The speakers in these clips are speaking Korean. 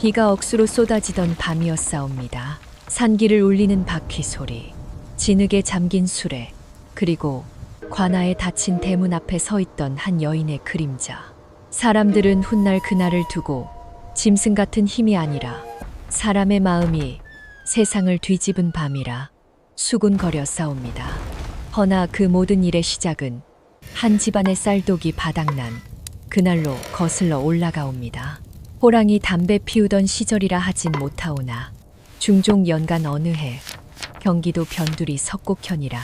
비가 억수로 쏟아지던 밤이었사옵니다. 산길을 울리는 바퀴 소리, 진흙에 잠긴 수레, 그리고 관아에 닫힌 대문 앞에 서 있던 한 여인의 그림자. 사람들은 훗날 그날을 두고 짐승 같은 힘이 아니라 사람의 마음이 세상을 뒤집은 밤이라 수군거려 싸웁니다. 허나 그 모든 일의 시작은 한 집안의 쌀독이 바닥난 그날로 거슬러 올라가옵니다. 호랑이 담배 피우던 시절이라 하진 못하오나 중종 연간 어느 해 경기도 변두리 석곡현이라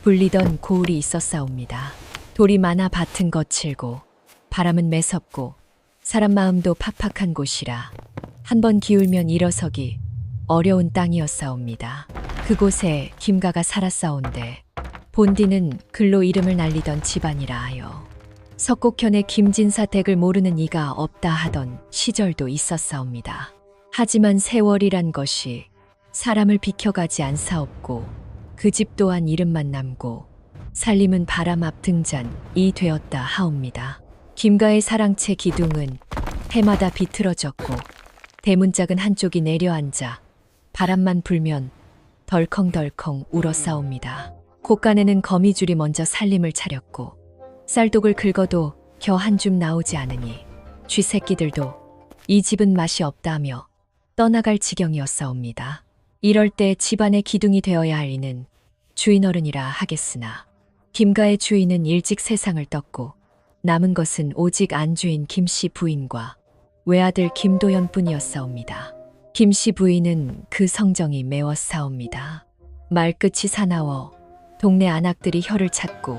불리던 고을이 있었사옵니다. 돌이 많아 밭은 거칠고 바람은 매섭고 사람 마음도 팍팍한 곳이라 한 번 기울면 일어서기 어려운 땅이었사옵니다. 그곳에 김가가 살았사온데 본디는 글로 이름을 날리던 집안이라 하여 석곡현의 김진사 댁을 모르는 이가 없다 하던 시절도 있었사옵니다. 하지만 세월이란 것이 사람을 비켜가지 않사옵고 그 집 또한 이름만 남고 살림은 바람 앞 등잔이 되었다 하옵니다. 김가의 사랑채 기둥은 해마다 비틀어졌고 대문짝은 한쪽이 내려앉아 바람만 불면 덜컹덜컹 울어싸웁니다. 곳간에는 거미줄이 먼저 살림을 차렸고 쌀독을 긁어도 겨 한 줌 나오지 않으니 쥐새끼들도 이 집은 맛이 없다며 떠나갈 지경이었사옵니다. 이럴 때 집안의 기둥이 되어야 할 이는 주인어른이라 하겠으나 김가의 주인은 일찍 세상을 떴고 남은 것은 오직 안주인 김씨 부인과 외아들 김도연뿐이었사옵니다. 김씨 부인은 그 성정이 매웠사옵니다. 말끝이 사나워 동네 안악들이 혀를 찾고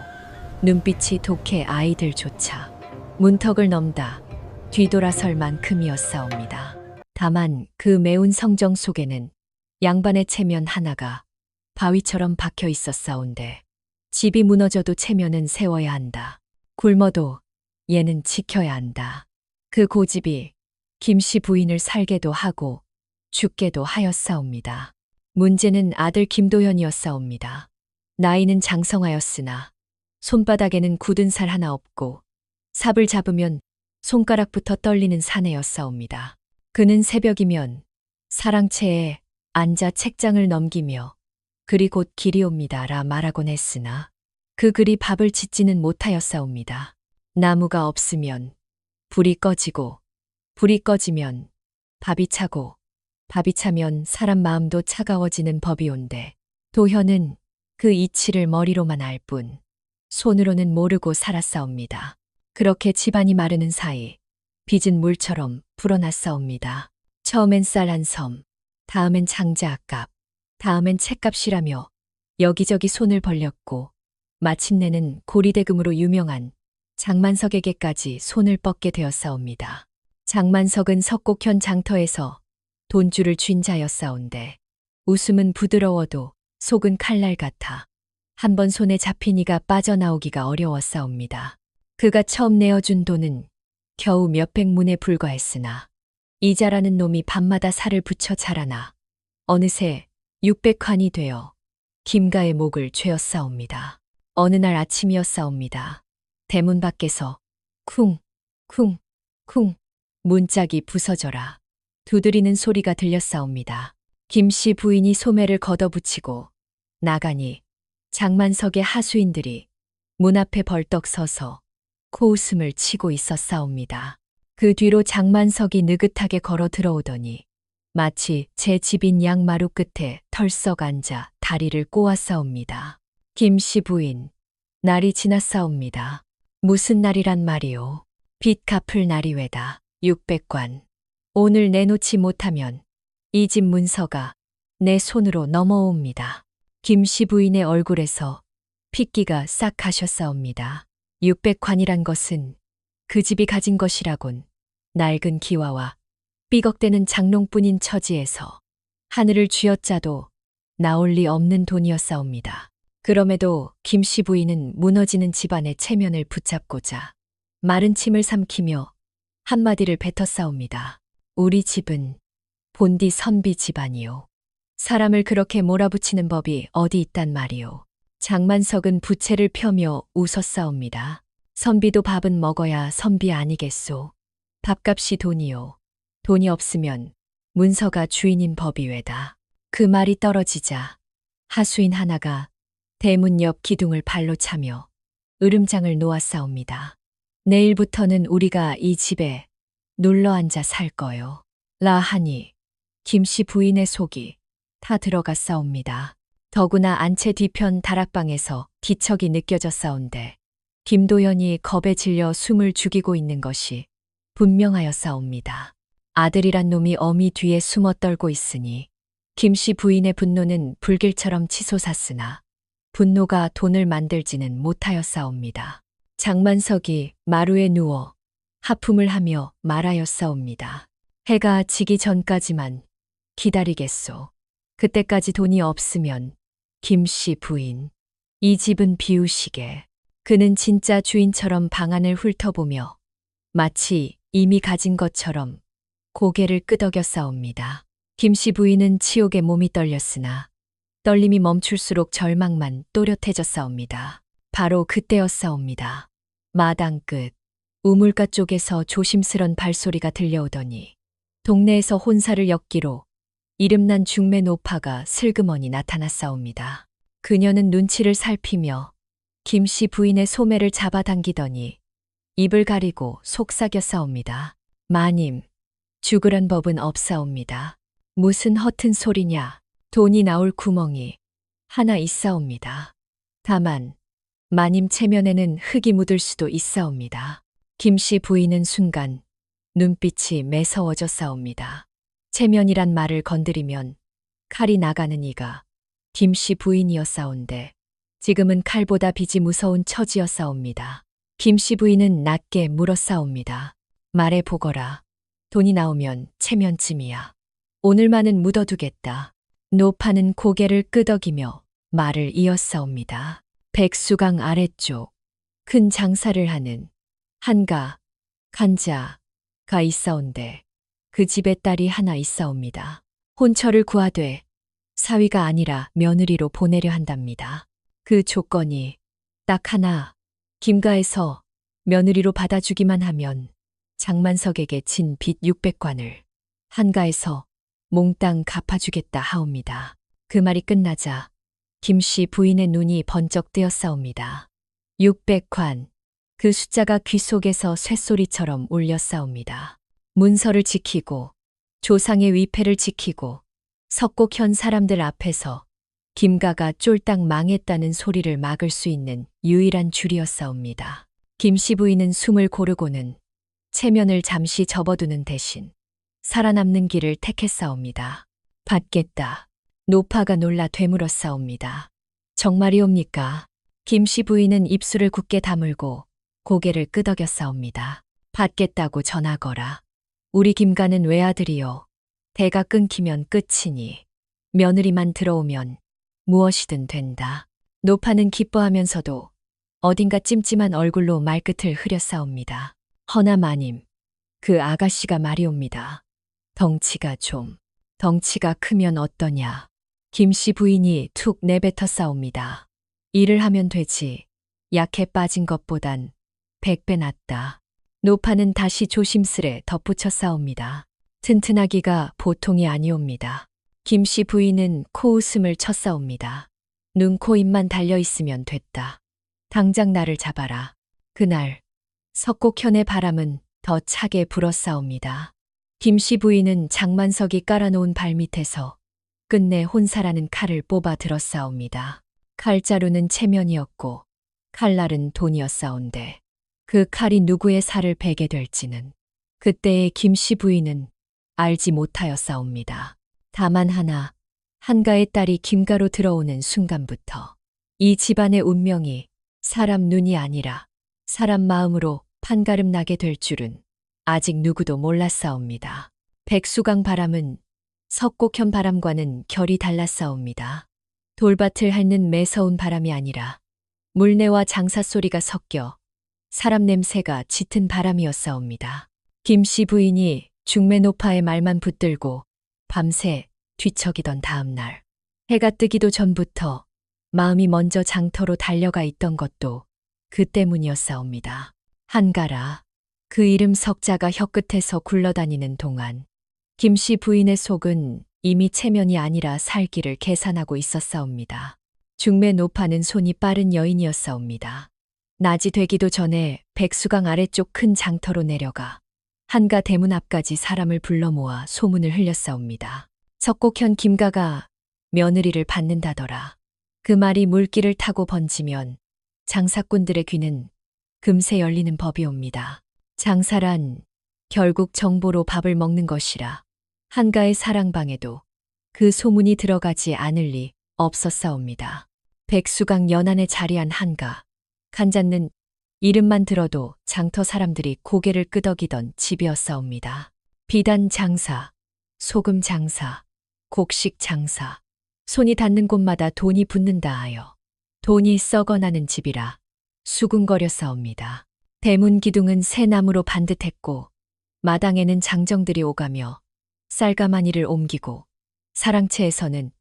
눈빛이 독해 아이들조차 문턱을 넘다 뒤돌아설 만큼이었사옵니다. 다만 그 매운 성정 속에는 양반의 체면 하나가 바위처럼 박혀 있었사온데 집이 무너져도 체면은 세워야 한다. 굶어도 얘는 지켜야 한다. 그 고집이 김씨 부인을 살게도 하고 죽게도 하였사옵니다. 문제는 아들 김도현이었사옵니다. 나이는 장성하였으나 손바닥에는 굳은 살 하나 없고 삽을 잡으면 손가락부터 떨리는 사내였사옵니다. 그는 새벽이면 사랑채에 앉아 책장을 넘기며 글이 곧 길이옵니다라 말하곤 했으나 그 글이 밥을 짓지는 못하였사옵니다. 나무가 없으면 불이 꺼지고 불이 꺼지면 밥이 차고 밥이 차면 사람 마음도 차가워지는 법이온데 도현은 그 이치를 머리로만 알 뿐 손으로는 모르고 살았사옵니다. 그렇게 집안이 마르는 사이 빚은 물처럼 불어났사옵니다. 처음엔 쌀 한 섬, 다음엔 장자값, 다음엔 책값이라며 여기저기 손을 벌렸고 마침내는 고리대금으로 유명한 장만석에게까지 손을 뻗게 되었사옵니다. 장만석은 석곡현 장터에서 돈줄을 쥔 자였사온데 웃음은 부드러워도 속은 칼날 같아 한 번 손에 잡힌 이가 빠져나오기가 어려웠사옵니다. 그가 처음 내어준 돈은 겨우 몇백 문에 불과했으나 이자라는 놈이 밤마다 살을 붙여 자라나 어느새 600관이 되어 김가의 목을 죄었사옵니다. 어느 날 아침이었사옵니다. 대문 밖에서 쿵, 쿵, 쿵 문짝이 부서져라 두드리는 소리가 들렸사옵니다. 김씨 부인이 소매를 걷어붙이고 나가니 장만석의 하수인들이 문 앞에 벌떡 서서 코웃음을 치고 있었사옵니다. 그 뒤로 장만석이 느긋하게 걸어 들어오더니 마치 제 집인 양마루 끝에 털썩 앉아 다리를 꼬았사옵니다. 김씨 부인, 날이 지났사옵니다. 무슨 날이란 말이오. 빚 갚을 날이 외다. 600관. 오늘 내놓지 못하면 이 집 문서가 내 손으로 넘어옵니다. 김씨 부인의 얼굴에서 핏기가 싹 가셨사옵니다. 600관이란 것은 그 집이 가진 것이라곤 낡은 기와와 삐걱대는 장롱뿐인 처지에서 하늘을 쥐어짜도 나올 리 없는 돈이었사옵니다. 그럼에도 김씨 부인은 무너지는 집안의 체면을 붙잡고자 마른 침을 삼키며 한마디를 뱉었사옵니다. 우리 집은 본디 선비 집안이요. 사람을 그렇게 몰아붙이는 법이 어디 있단 말이오. 장만석은 부채를 펴며 웃었사옵니다. 선비도 밥은 먹어야 선비 아니겠소. 밥값이 돈이요. 돈이 없으면 문서가 주인인 법이 왜다. 그 말이 떨어지자 하수인 하나가 대문 옆 기둥을 발로 차며 으름장을 놓았사옵니다. 내일부터는 우리가 이 집에 놀러 앉아 살 거요. 라 하니 김씨 부인의 속이 다 들어갔사옵니다. 더구나 안채 뒤편 다락방에서 기척이 느껴졌사온데 김도연이 겁에 질려 숨을 죽이고 있는 것이 분명하였사옵니다. 아들이란 놈이 어미 뒤에 숨어 떨고 있으니 김씨 부인의 분노는 불길처럼 치솟았으나 분노가 돈을 만들지는 못하였사옵니다. 장만석이 마루에 누워 하품을 하며 말하였사옵니다. 해가 지기 전까지만 기다리겠소. 그때까지 돈이 없으면 김씨 부인, 이 집은 비우시게. 그는 진짜 주인처럼 방안을 훑어보며 마치 이미 가진 것처럼 고개를 끄덕였사옵니다. 김씨 부인은 치욕에 몸이 떨렸으나 떨림이 멈출수록 절망만 또렷해졌사옵니다. 바로 그때였사옵니다. 마당 끝 우물가 쪽에서 조심스런 발소리가 들려오더니 동네에서 혼사를 엮기로 이름난 중매 노파가 슬그머니 나타났사옵니다. 그녀는 눈치를 살피며 김씨 부인의 소매를 잡아당기더니 입을 가리고 속삭였사옵니다. 마님, 죽으란 법은 없사옵니다. 무슨 허튼 소리냐. 돈이 나올 구멍이 하나 있사옵니다. 다만 마님 체면에는 흙이 묻을 수도 있사옵니다. 김씨 부인은 순간 눈빛이 매서워졌사옵니다. 체면이란 말을 건드리면 칼이 나가는 이가 김씨 부인이었사온데 지금은 칼보다 빚이 무서운 처지였사옵니다. 김씨 부인은 낮게 물었사옵니다. 말해보거라. 돈이 나오면 체면쯤이야. 오늘만은 묻어두겠다. 노파는 고개를 끄덕이며 말을 이었사옵니다. 백수강 아래쪽 큰 장사를 하는 한가, 간자가 있사온데 그 집에 딸이 하나 있사옵니다. 혼처를 구하되 사위가 아니라 며느리로 보내려 한답니다. 그 조건이 딱 하나, 김가에서 며느리로 받아주기만 하면 장만석에게 진 빚 600관을 한가에서 몽땅 갚아주겠다 하옵니다. 그 말이 끝나자 김씨 부인의 눈이 번쩍 뜨였사옵니다. 600관, 그 숫자가 귀 속에서 쇳소리처럼 울렸사옵니다. 문서를 지키고 조상의 위패를 지키고 석곡현 사람들 앞에서 김가가 쫄딱 망했다는 소리를 막을 수 있는 유일한 줄이었사옵니다. 김씨 부인은 숨을 고르고는 체면을 잠시 접어두는 대신 살아남는 길을 택했사옵니다. 받겠다. 노파가 놀라 되물었사옵니다. 정말이옵니까? 김씨 부인은 입술을 굳게 다물고 고개를 끄덕였사옵니다. 받겠다고 전하거라. 우리 김가는 외아들이요. 대가 끊기면 끝이니 며느리만 들어오면 무엇이든 된다. 노파는 기뻐하면서도 어딘가 찜찜한 얼굴로 말끝을 흐렸사옵니다. 허나 마님, 그 아가씨가 말이옵니다. 덩치가 크면 어떠냐. 김씨 부인이 툭 내뱉었사옵니다. 일을 하면 되지. 약해 빠진 것보단 100배 낫다. 노파는 다시 조심스레 덧붙였사옵니다. 튼튼하기가 보통이 아니옵니다. 김씨 부인은 코웃음을 쳤사옵니다. 눈, 코, 입만 달려있으면 됐다. 당장 나를 잡아라. 그날 석곡현의 바람은 더 차게 불었사옵니다. 김씨 부인은 장만석이 깔아놓은 발밑에서 끝내 혼사라는 칼을 뽑아 들었사옵니다. 칼자루는 체면이었고 칼날은 돈이었사온데 그 칼이 누구의 살을 베게 될지는 그때의 김씨 부인은 알지 못하였사옵니다. 다만 하나, 한가의 딸이 김가로 들어오는 순간부터 이 집안의 운명이 사람 눈이 아니라 사람 마음으로 판가름 나게 될 줄은 아직 누구도 몰랐사옵니다. 백수강 바람은 석곡현 바람과는 결이 달랐사옵니다. 돌밭을 핥는 매서운 바람이 아니라 물내와 장사 소리가 섞여 사람 냄새가 짙은 바람이었사옵니다. 김씨 부인이 중매노파의 말만 붙들고 밤새 뒤척이던 다음 날 해가 뜨기도 전부터 마음이 먼저 장터로 달려가 있던 것도 그 때문이었사옵니다. 한가라. 그 이름 석자가 혀끝에서 굴러다니는 동안 김씨 부인의 속은 이미 체면이 아니라 살기를 계산하고 있었사옵니다. 중매 노파는 손이 빠른 여인이었사옵니다. 낮이 되기도 전에 백수강 아래쪽 큰 장터로 내려가 한가 대문 앞까지 사람을 불러 모아 소문을 흘렸사옵니다. 석곡현 김가가 며느리를 받는다더라. 그 말이 물길을 타고 번지면 장사꾼들의 귀는 금세 열리는 법이옵니다. 장사란 결국 정보로 밥을 먹는 것이라 한가의 사랑방에도 그 소문이 들어가지 않을 리 없었사옵니다. 백수강 연안에 자리한 한가, 간잡는 이름만 들어도 장터 사람들이 고개를 끄덕이던 집이었사옵니다. 비단 장사, 소금 장사, 곡식 장사, 손이 닿는 곳마다 돈이 붙는다 하여 돈이 썩어나는 집이라 수군거렸사옵니다. 대문 기둥은 새나무로 반듯했고 마당에는 장정들이 오가며 쌀가마니를 옮기고 사랑채에서는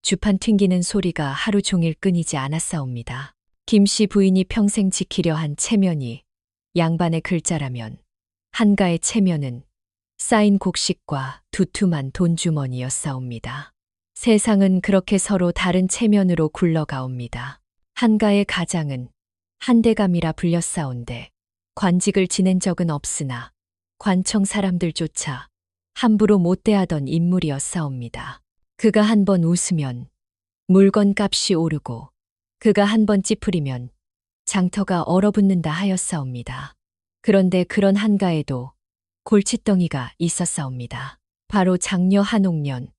주판 튕기는 소리가 하루 종일 끊이지 않았사옵니다. 김씨 부인이 평생 지키려 한 체면이 양반의 글자라면 한가의 체면은 쌓인 곡식과 두툼한 돈주머니였사옵니다. 세상은 그렇게 서로 다른 체면으로 굴러가옵니다. 한가의 가장은 한대감이라 불렸사온데 관직을 지낸 적은 없으나 관청 사람들조차 함부로 못 대하던 인물이었사옵니다. 그가 한 번 웃으면 물건 값이 오르고 그가 한 번 찌푸리면 장터가 얼어붙는다 하였사옵니다. 그런데 그런 한가에도 골칫덩이가 있었사옵니다. 바로 장녀 한옥년,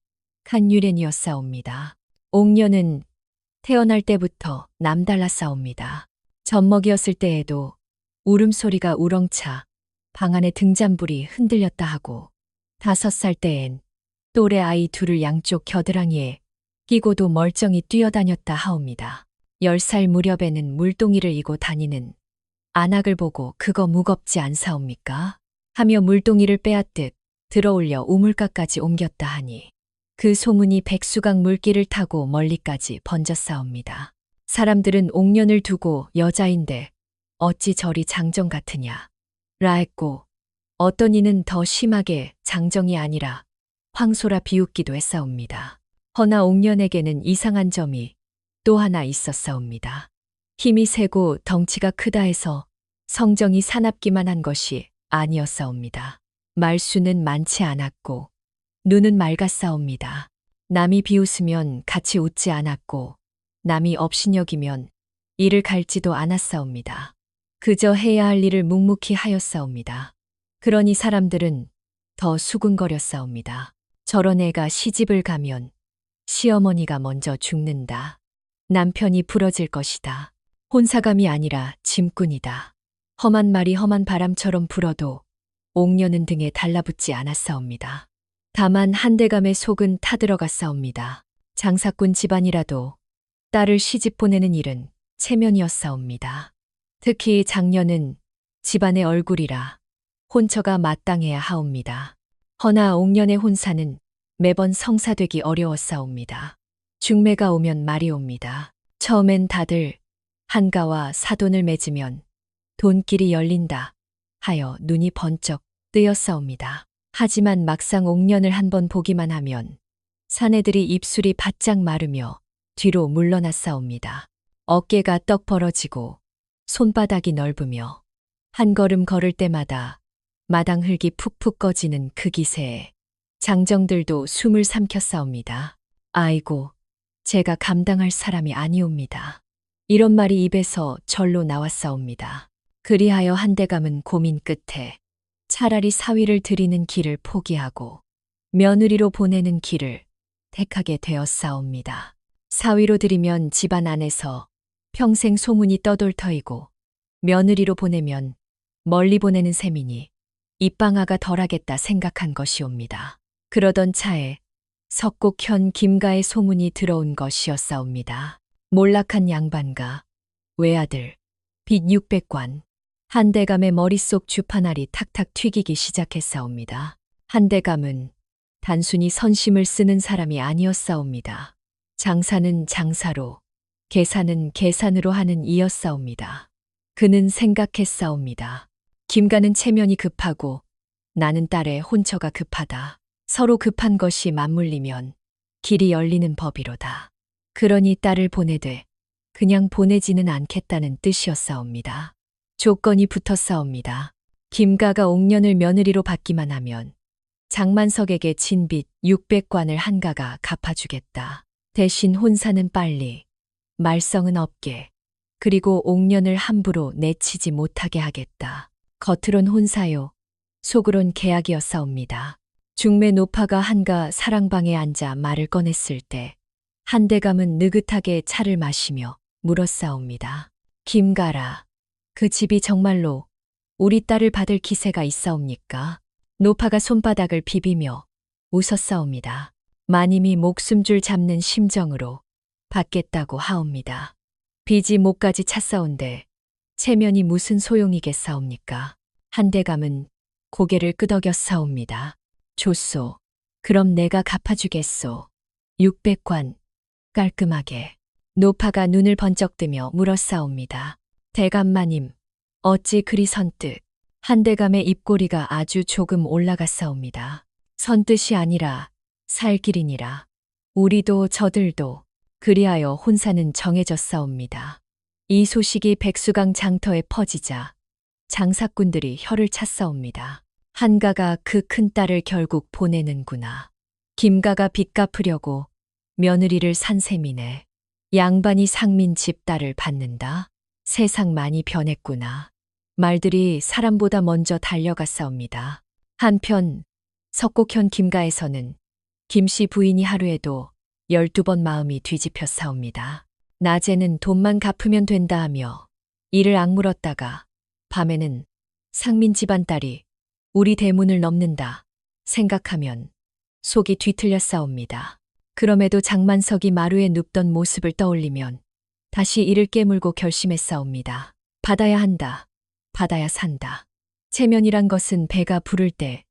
간유렌이었사옵니다. 옥년은 태어날 때부터 남달랐사옵니다. 젖먹이었을 때에도 울음소리가 우렁차 방 안의 등잔불이 흔들렸다 하고 5살 때엔 또래 아이 둘을 양쪽 겨드랑이에 끼고도 멀쩡히 뛰어다녔다 하옵니다. 10살 무렵에는 물동이를 이고 다니는 안악을 보고 그거 무겁지 않사옵니까? 하며 물동이를 빼앗듯 들어올려 우물가까지 옮겼다 하니 그 소문이 백수강 물길을 타고 멀리까지 번졌사옵니다. 사람들은 옥년을 두고 여자인데 어찌 저리 장정 같으냐 라 했고 어떤 이는 더 심하게 장정이 아니라 황소라 비웃기도 했사옵니다. 허나 옥년에게는 이상한 점이 또 하나 있었사옵니다. 힘이 세고 덩치가 크다 해서 성정이 사납기만 한 것이 아니었사옵니다. 말수는 많지 않았고 눈은 맑았사옵니다. 남이 비웃으면 같이 웃지 않았고 남이 업신여기면 이를 갈지도 않았사옵니다. 그저 해야 할 일을 묵묵히 하였사옵니다. 그러니 사람들은 더 수군거렸사옵니다. 저런 애가 시집을 가면 시어머니가 먼저 죽는다. 남편이 부러질 것이다. 혼사감이 아니라 짐꾼이다. 험한 말이 험한 바람처럼 불어도 옥녀는 등에 달라붙지 않았사옵니다. 다만 한대감의 속은 타들어갔사옵니다. 장사꾼 집안이라도 딸을 시집 보내는 일은 체면이었사옵니다. 특히 장녀는 집안의 얼굴이라 혼처가 마땅해야 하옵니다. 허나 옥년의 혼사는 매번 성사되기 어려웠사옵니다. 중매가 오면 말이 옵니다. 처음엔 다들 한가와 사돈을 맺으면 돈길이 열린다 하여 눈이 번쩍 뜨였사옵니다. 하지만 막상 옥년을 한번 보기만 하면 사내들이 입술이 바짝 마르며 뒤로 물러났사옵니다. 어깨가 떡 벌어지고 손바닥이 넓으며 한 걸음 걸을 때마다 마당 흙이 푹푹 꺼지는 그 기세에 장정들도 숨을 삼켰사옵니다. 아이고, 제가 감당할 사람이 아니옵니다. 이런 말이 입에서 절로 나왔사옵니다. 그리하여 한대감은 고민 끝에 차라리 사위를 들이는 길을 포기하고 며느리로 보내는 길을 택하게 되었사옵니다. 사위로 들이면 집안 안에서 평생 소문이 떠돌 터이고 며느리로 보내면 멀리 보내는 셈이니 입방아가 덜하겠다 생각한 것이옵니다. 그러던 차에 석곡현 김가의 소문이 들어온 것이었사옵니다. 몰락한 양반가, 외아들, 빚 600관, 한대감의 머릿속 주판알이 탁탁 튀기기 시작했사옵니다. 한대감은 단순히 선심을 쓰는 사람이 아니었사옵니다. 장사는 장사로, 계산은 계산으로 하는 이였사옵니다. 그는 생각했사옵니다. 김가는 체면이 급하고 나는 딸의 혼처가 급하다. 서로 급한 것이 맞물리면 길이 열리는 법이로다. 그러니 딸을 보내되 그냥 보내지는 않겠다는 뜻이었사옵니다. 조건이 붙었사옵니다. 김가가 옥년을 며느리로 받기만 하면 장만석에게 진 빚 600관을 한가가 갚아주겠다. 대신 혼사는 빨리, 말썽은 없게, 그리고 옥년을 함부로 내치지 못하게 하겠다. 겉으론 혼사요, 속으론 계약이었사옵니다. 중매 노파가 한가 사랑방에 앉아 말을 꺼냈을 때 한대감은 느긋하게 차를 마시며 물었사옵니다. 김가라, 그 집이 정말로 우리 딸을 받을 기세가 있사옵니까? 노파가 손바닥을 비비며 웃었사옵니다. 마님이 목숨줄 잡는 심정으로 받겠다고 하옵니다. 빚이 목까지 찼사온데 체면이 무슨 소용이겠사옵니까? 한대감은 고개를 끄덕였사옵니다. 좋소. 그럼 내가 갚아주겠소. 600관. 깔끔하게. 노파가 눈을 번쩍 뜨며 물었사옵니다. 대감마님, 어찌 그리 선뜻. 한대감의 입꼬리가 아주 조금 올라갔사옵니다. 선뜻이 아니라 살 길이니라. 우리도 저들도 그리하여 혼사는 정해졌사옵니다. 이 소식이 백수강 장터에 퍼지자 장사꾼들이 혀를 찼사옵니다. 한가가 그 큰딸을 결국 보내는구나. 김가가 빚 갚으려고 며느리를 산 셈이네. 양반이 상민 집 딸을 받는다. 세상 많이 변했구나. 말들이 사람보다 먼저 달려갔사옵니다. 한편 석곡현 김가에서는 김씨 부인이 하루에도 12번 마음이 뒤집혔사옵니다. 낮에는 돈만 갚으면 된다 하며 이를 악물었다가 밤에는 상민 집안 딸이 우리 대문을 넘는다 생각하면 속이 뒤틀렸사옵니다. 그럼에도 장만석이 마루에 눕던 모습을 떠올리면 다시 이를 깨물고 결심했사옵니다. 받아야 한다. 받아야 산다. 체면이란 것은 배가 부를 때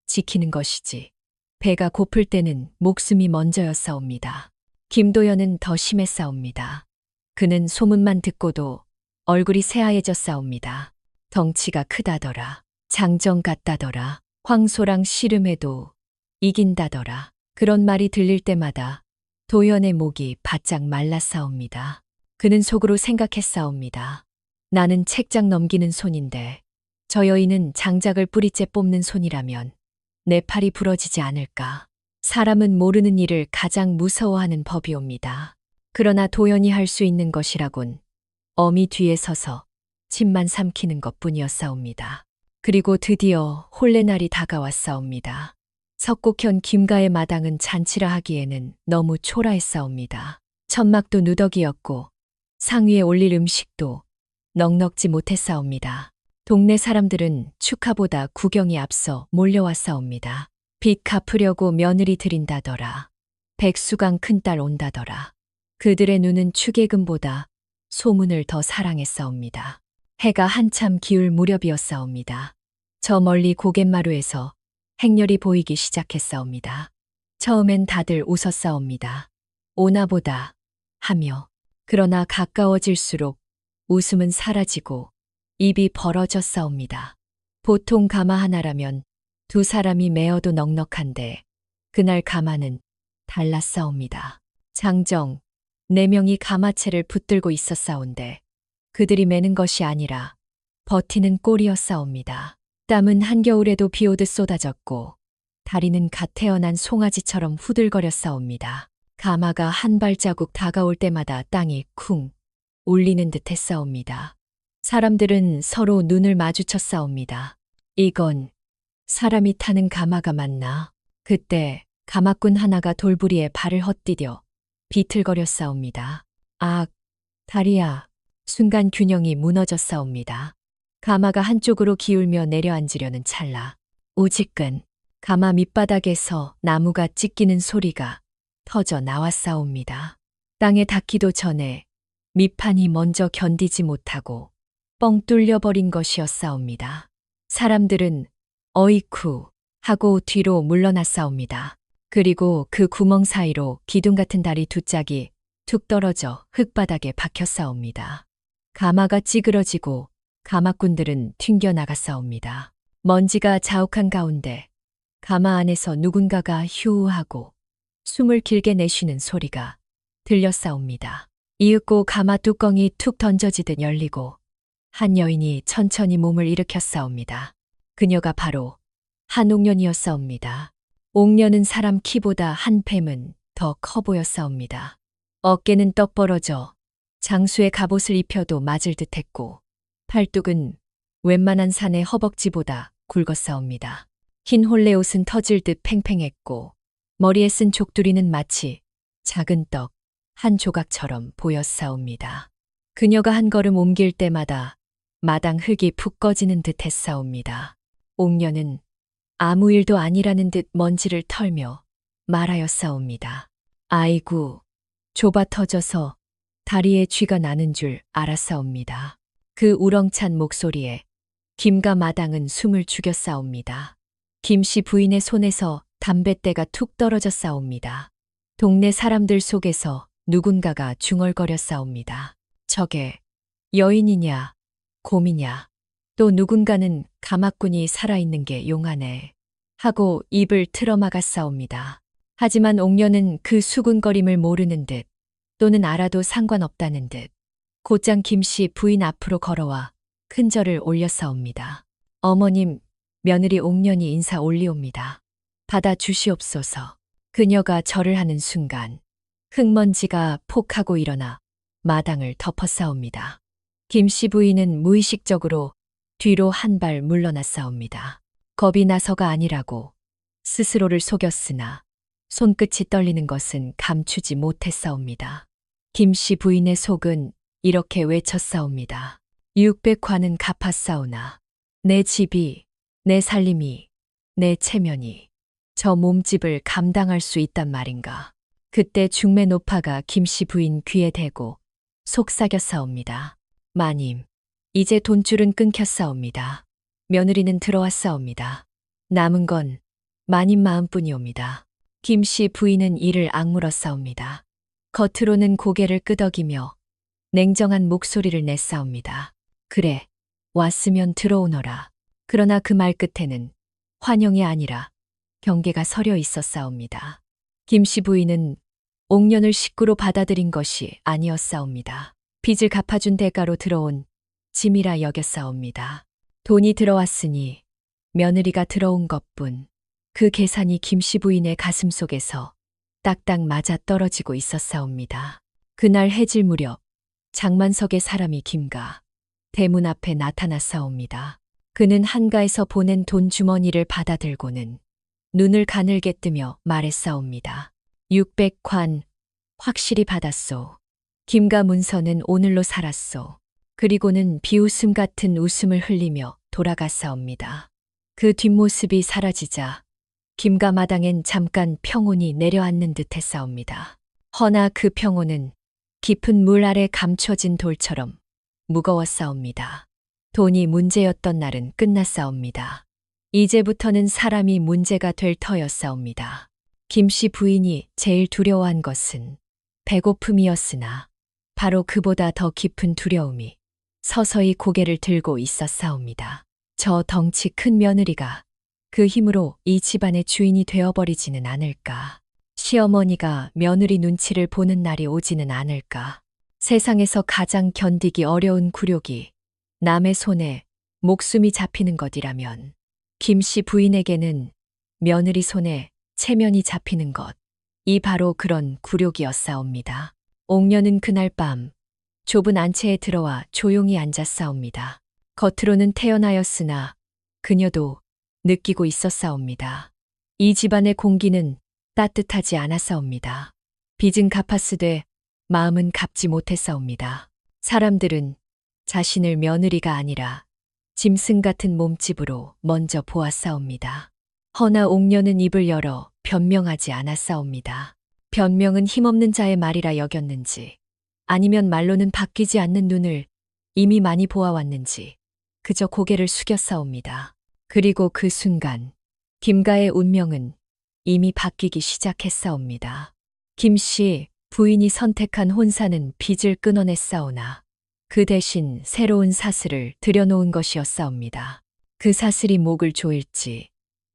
지키는 것이지. 배가 고플 때는 목숨이 먼저였사옵니다. 김도연은 더 심했사옵니다. 그는 소문만 듣고도 얼굴이 새하얘졌사옵니다. 덩치가 크다더라. 장정 같다더라. 황소랑 씨름해도 이긴다더라. 그런 말이 들릴 때마다 도연의 목이 바짝 말랐사옵니다. 그는 속으로 생각했사옵니다. 나는 책장 넘기는 손인데 저 여인은 장작을 뿌리째 뽑는 손이라면 내 팔이 부러지지 않을까. 사람은 모르는 일을 가장 무서워하는 법이옵니다. 그러나 도연이 할 수 있는 것이라곤 어미 뒤에 서서 침만 삼키는 것뿐이었사옵니다. 그리고 드디어 혼례날이 다가왔사옵니다. 석곡현 김가의 마당은 잔치라 하기에는 너무 초라했사옵니다. 천막도 누더기였고 상위에 올릴 음식도 넉넉지 못했사옵니다. 동네 사람들은 축하보다 구경이 앞서 몰려왔사옵니다. 빚 갚으려고 며느리 들인다더라. 백수강 큰딸 온다더라. 그들의 눈은 축예금보다 소문을 더 사랑했사옵니다. 해가 한참 기울 무렵이었사옵니다. 저 멀리 고갯마루에서 행렬이 보이기 시작했사옵니다. 처음엔 다들 웃었사옵니다. 오나보다 하며. 그러나 가까워질수록 웃음은 사라지고 입이 벌어졌사옵니다. 보통 가마 하나라면 두 사람이 메어도 넉넉한데 그날 가마는 달랐사옵니다. 장정, 4명이 가마채를 붙들고 있었사온데 그들이 매는 것이 아니라 버티는 꼴이었사옵니다. 땀은 한겨울에도 비오듯 쏟아졌고 다리는 갓 태어난 송아지처럼 후들거렸사옵니다. 가마가 한 발자국 다가올 때마다 땅이 쿵 울리는 듯 했사옵니다. 사람들은 서로 눈을 마주쳤사옵니다. 이건 사람이 타는 가마가 맞나? 그때 가마꾼 하나가 돌부리에 발을 헛디뎌 비틀거렸사옵니다. 악, 다리야. 순간 균형이 무너졌사옵니다. 가마가 한쪽으로 기울며 내려앉으려는 찰나. 우지끈 가마 밑바닥에서 나무가 찢기는 소리가 터져 나왔사옵니다. 땅에 닿기도 전에 밑판이 먼저 견디지 못하고 뻥 뚫려버린 것이었사옵니다. 사람들은 어이쿠 하고 뒤로 물러났사옵니다. 그리고 그 구멍 사이로 기둥 같은 다리 두 짝이 툭 떨어져 흙바닥에 박혔사옵니다. 가마가 찌그러지고 가마꾼들은 튕겨나갔사옵니다. 먼지가 자욱한 가운데 가마 안에서 누군가가 휴하고 숨을 길게 내쉬는 소리가 들려싸웁니다. 이윽고 가마 뚜껑이 툭 던져지듯 열리고 한 여인이 천천히 몸을 일으켰사옵니다. 그녀가 바로 한옥년이었사옵니다. 옥년은 사람 키보다 한 뼘은 더 커 보였사옵니다. 어깨는 떡 벌어져 장수의 갑옷을 입혀도 맞을 듯했고 팔뚝은 웬만한 산의 허벅지보다 굵었사옵니다. 흰 홀레 옷은 터질 듯 팽팽했고 머리에 쓴 족두리는 마치 작은 떡 한 조각처럼 보였사옵니다. 그녀가 한 걸음 옮길 때마다 마당 흙이 푹 꺼지는 듯 했사옵니다. 옥년은 아무 일도 아니라는 듯 먼지를 털며 말하였사옵니다. 아이고, 좁아 터져서 다리에 쥐가 나는 줄 알았사옵니다. 그 우렁찬 목소리에 김가 마당은 숨을 죽였사옵니다. 김씨 부인의 손에서 담뱃대가 툭 떨어졌사옵니다. 동네 사람들 속에서 누군가가 중얼거렸사옵니다. 저게 여인이냐, 곰이냐, 또 누군가는 가마꾼이 살아있는 게 용하네 하고 입을 틀어막았사옵니다. 하지만 옥녀는 그 수군거림을 모르는 듯 또는 알아도 상관없다는 듯 곧장 김씨 부인 앞으로 걸어와 큰 절을 올렸사옵니다. 어머님, 며느리 옥년이 인사 올리옵니다. 받아 주시옵소서. 그녀가 절을 하는 순간 흙먼지가 폭하고 일어나 마당을 덮어싸웁니다. 김씨 부인은 무의식적으로 뒤로 한 발 물러났사옵니다. 겁이 나서가 아니라고 스스로를 속였으나 손끝이 떨리는 것은 감추지 못했사옵니다. 김씨 부인의 속은 이렇게 외쳤사옵니다. 600관은 갚았사오나 내 집이, 내 살림이, 내 체면이 저 몸집을 감당할 수 있단 말인가. 그때 중매 노파가 김씨 부인 귀에 대고 속삭였사옵니다. 마님, 이제 돈줄은 끊겼사옵니다. 며느리는 들어왔사옵니다. 남은 건 마님 마음뿐이옵니다. 김씨 부인은 이를 악물었사옵니다. 겉으로는 고개를 끄덕이며 냉정한 목소리를 냈사옵니다. 그래, 왔으면 들어오너라. 그러나 그 말 끝에는 환영이 아니라 경계가 서려 있었사옵니다. 김씨 부인은 옥년을 식구로 받아들인 것이 아니었사옵니다. 빚을 갚아준 대가로 들어온 짐이라 여겼사옵니다. 돈이 들어왔으니 며느리가 들어온 것뿐. 그 계산이 김씨 부인의 가슴 속에서 딱딱 맞아 떨어지고 있었사옵니다. 그날 해질 무렵 장만석의 사람이 김가 대문 앞에 나타났사옵니다. 그는 한가에서 보낸 돈 주머니를 받아들고는 눈을 가늘게 뜨며 말했사옵니다. 600관 확실히 받았소. 김가 문서는 오늘로 살았소. 그리고는 비웃음 같은 웃음을 흘리며 돌아갔사옵니다. 그 뒷모습이 사라지자 김가 마당엔 잠깐 평온이 내려앉는 듯 했사옵니다. 허나 그 평온은 깊은 물 아래 감춰진 돌처럼 무거웠사옵니다. 돈이 문제였던 날은 끝났사옵니다. 이제부터는 사람이 문제가 될 터였사옵니다. 김씨 부인이 제일 두려워한 것은 배고픔이었으나 바로 그보다 더 깊은 두려움이 서서히 고개를 들고 있었사옵니다. 저 덩치 큰 며느리가 그 힘으로 이 집안의 주인이 되어버리지는 않을까. 시어머니가 며느리 눈치를 보는 날이 오지는 않을까. 세상에서 가장 견디기 어려운 굴욕이 남의 손에 목숨이 잡히는 것이라면 김씨 부인에게는 며느리 손에 체면이 잡히는 것, 이 바로 그런 굴욕이었사옵니다. 옥녀는 그날 밤 좁은 안채에 들어와 조용히 앉았사옵니다. 겉으로는 태어나였으나 그녀도 느끼고 있었사옵니다. 이 집안의 공기는 따뜻하지 않았사옵니다. 빚은 갚았으되 마음은 갚지 못했사옵니다. 사람들은 자신을 며느리가 아니라 짐승 같은 몸집으로 먼저 보았사옵니다. 허나 옥녀는 입을 열어 변명하지 않았사옵니다. 변명은 힘없는 자의 말이라 여겼는지 아니면 말로는 바뀌지 않는 눈을 이미 많이 보아왔는지 그저 고개를 숙였사옵니다. 그리고 그 순간 김가의 운명은 이미 바뀌기 시작했사옵니다. 김씨 부인이 선택한 혼사는 빚을 끊어냈사오나 그 대신 새로운 사슬을 들여놓은 것이었사옵니다. 그 사슬이 목을 조일지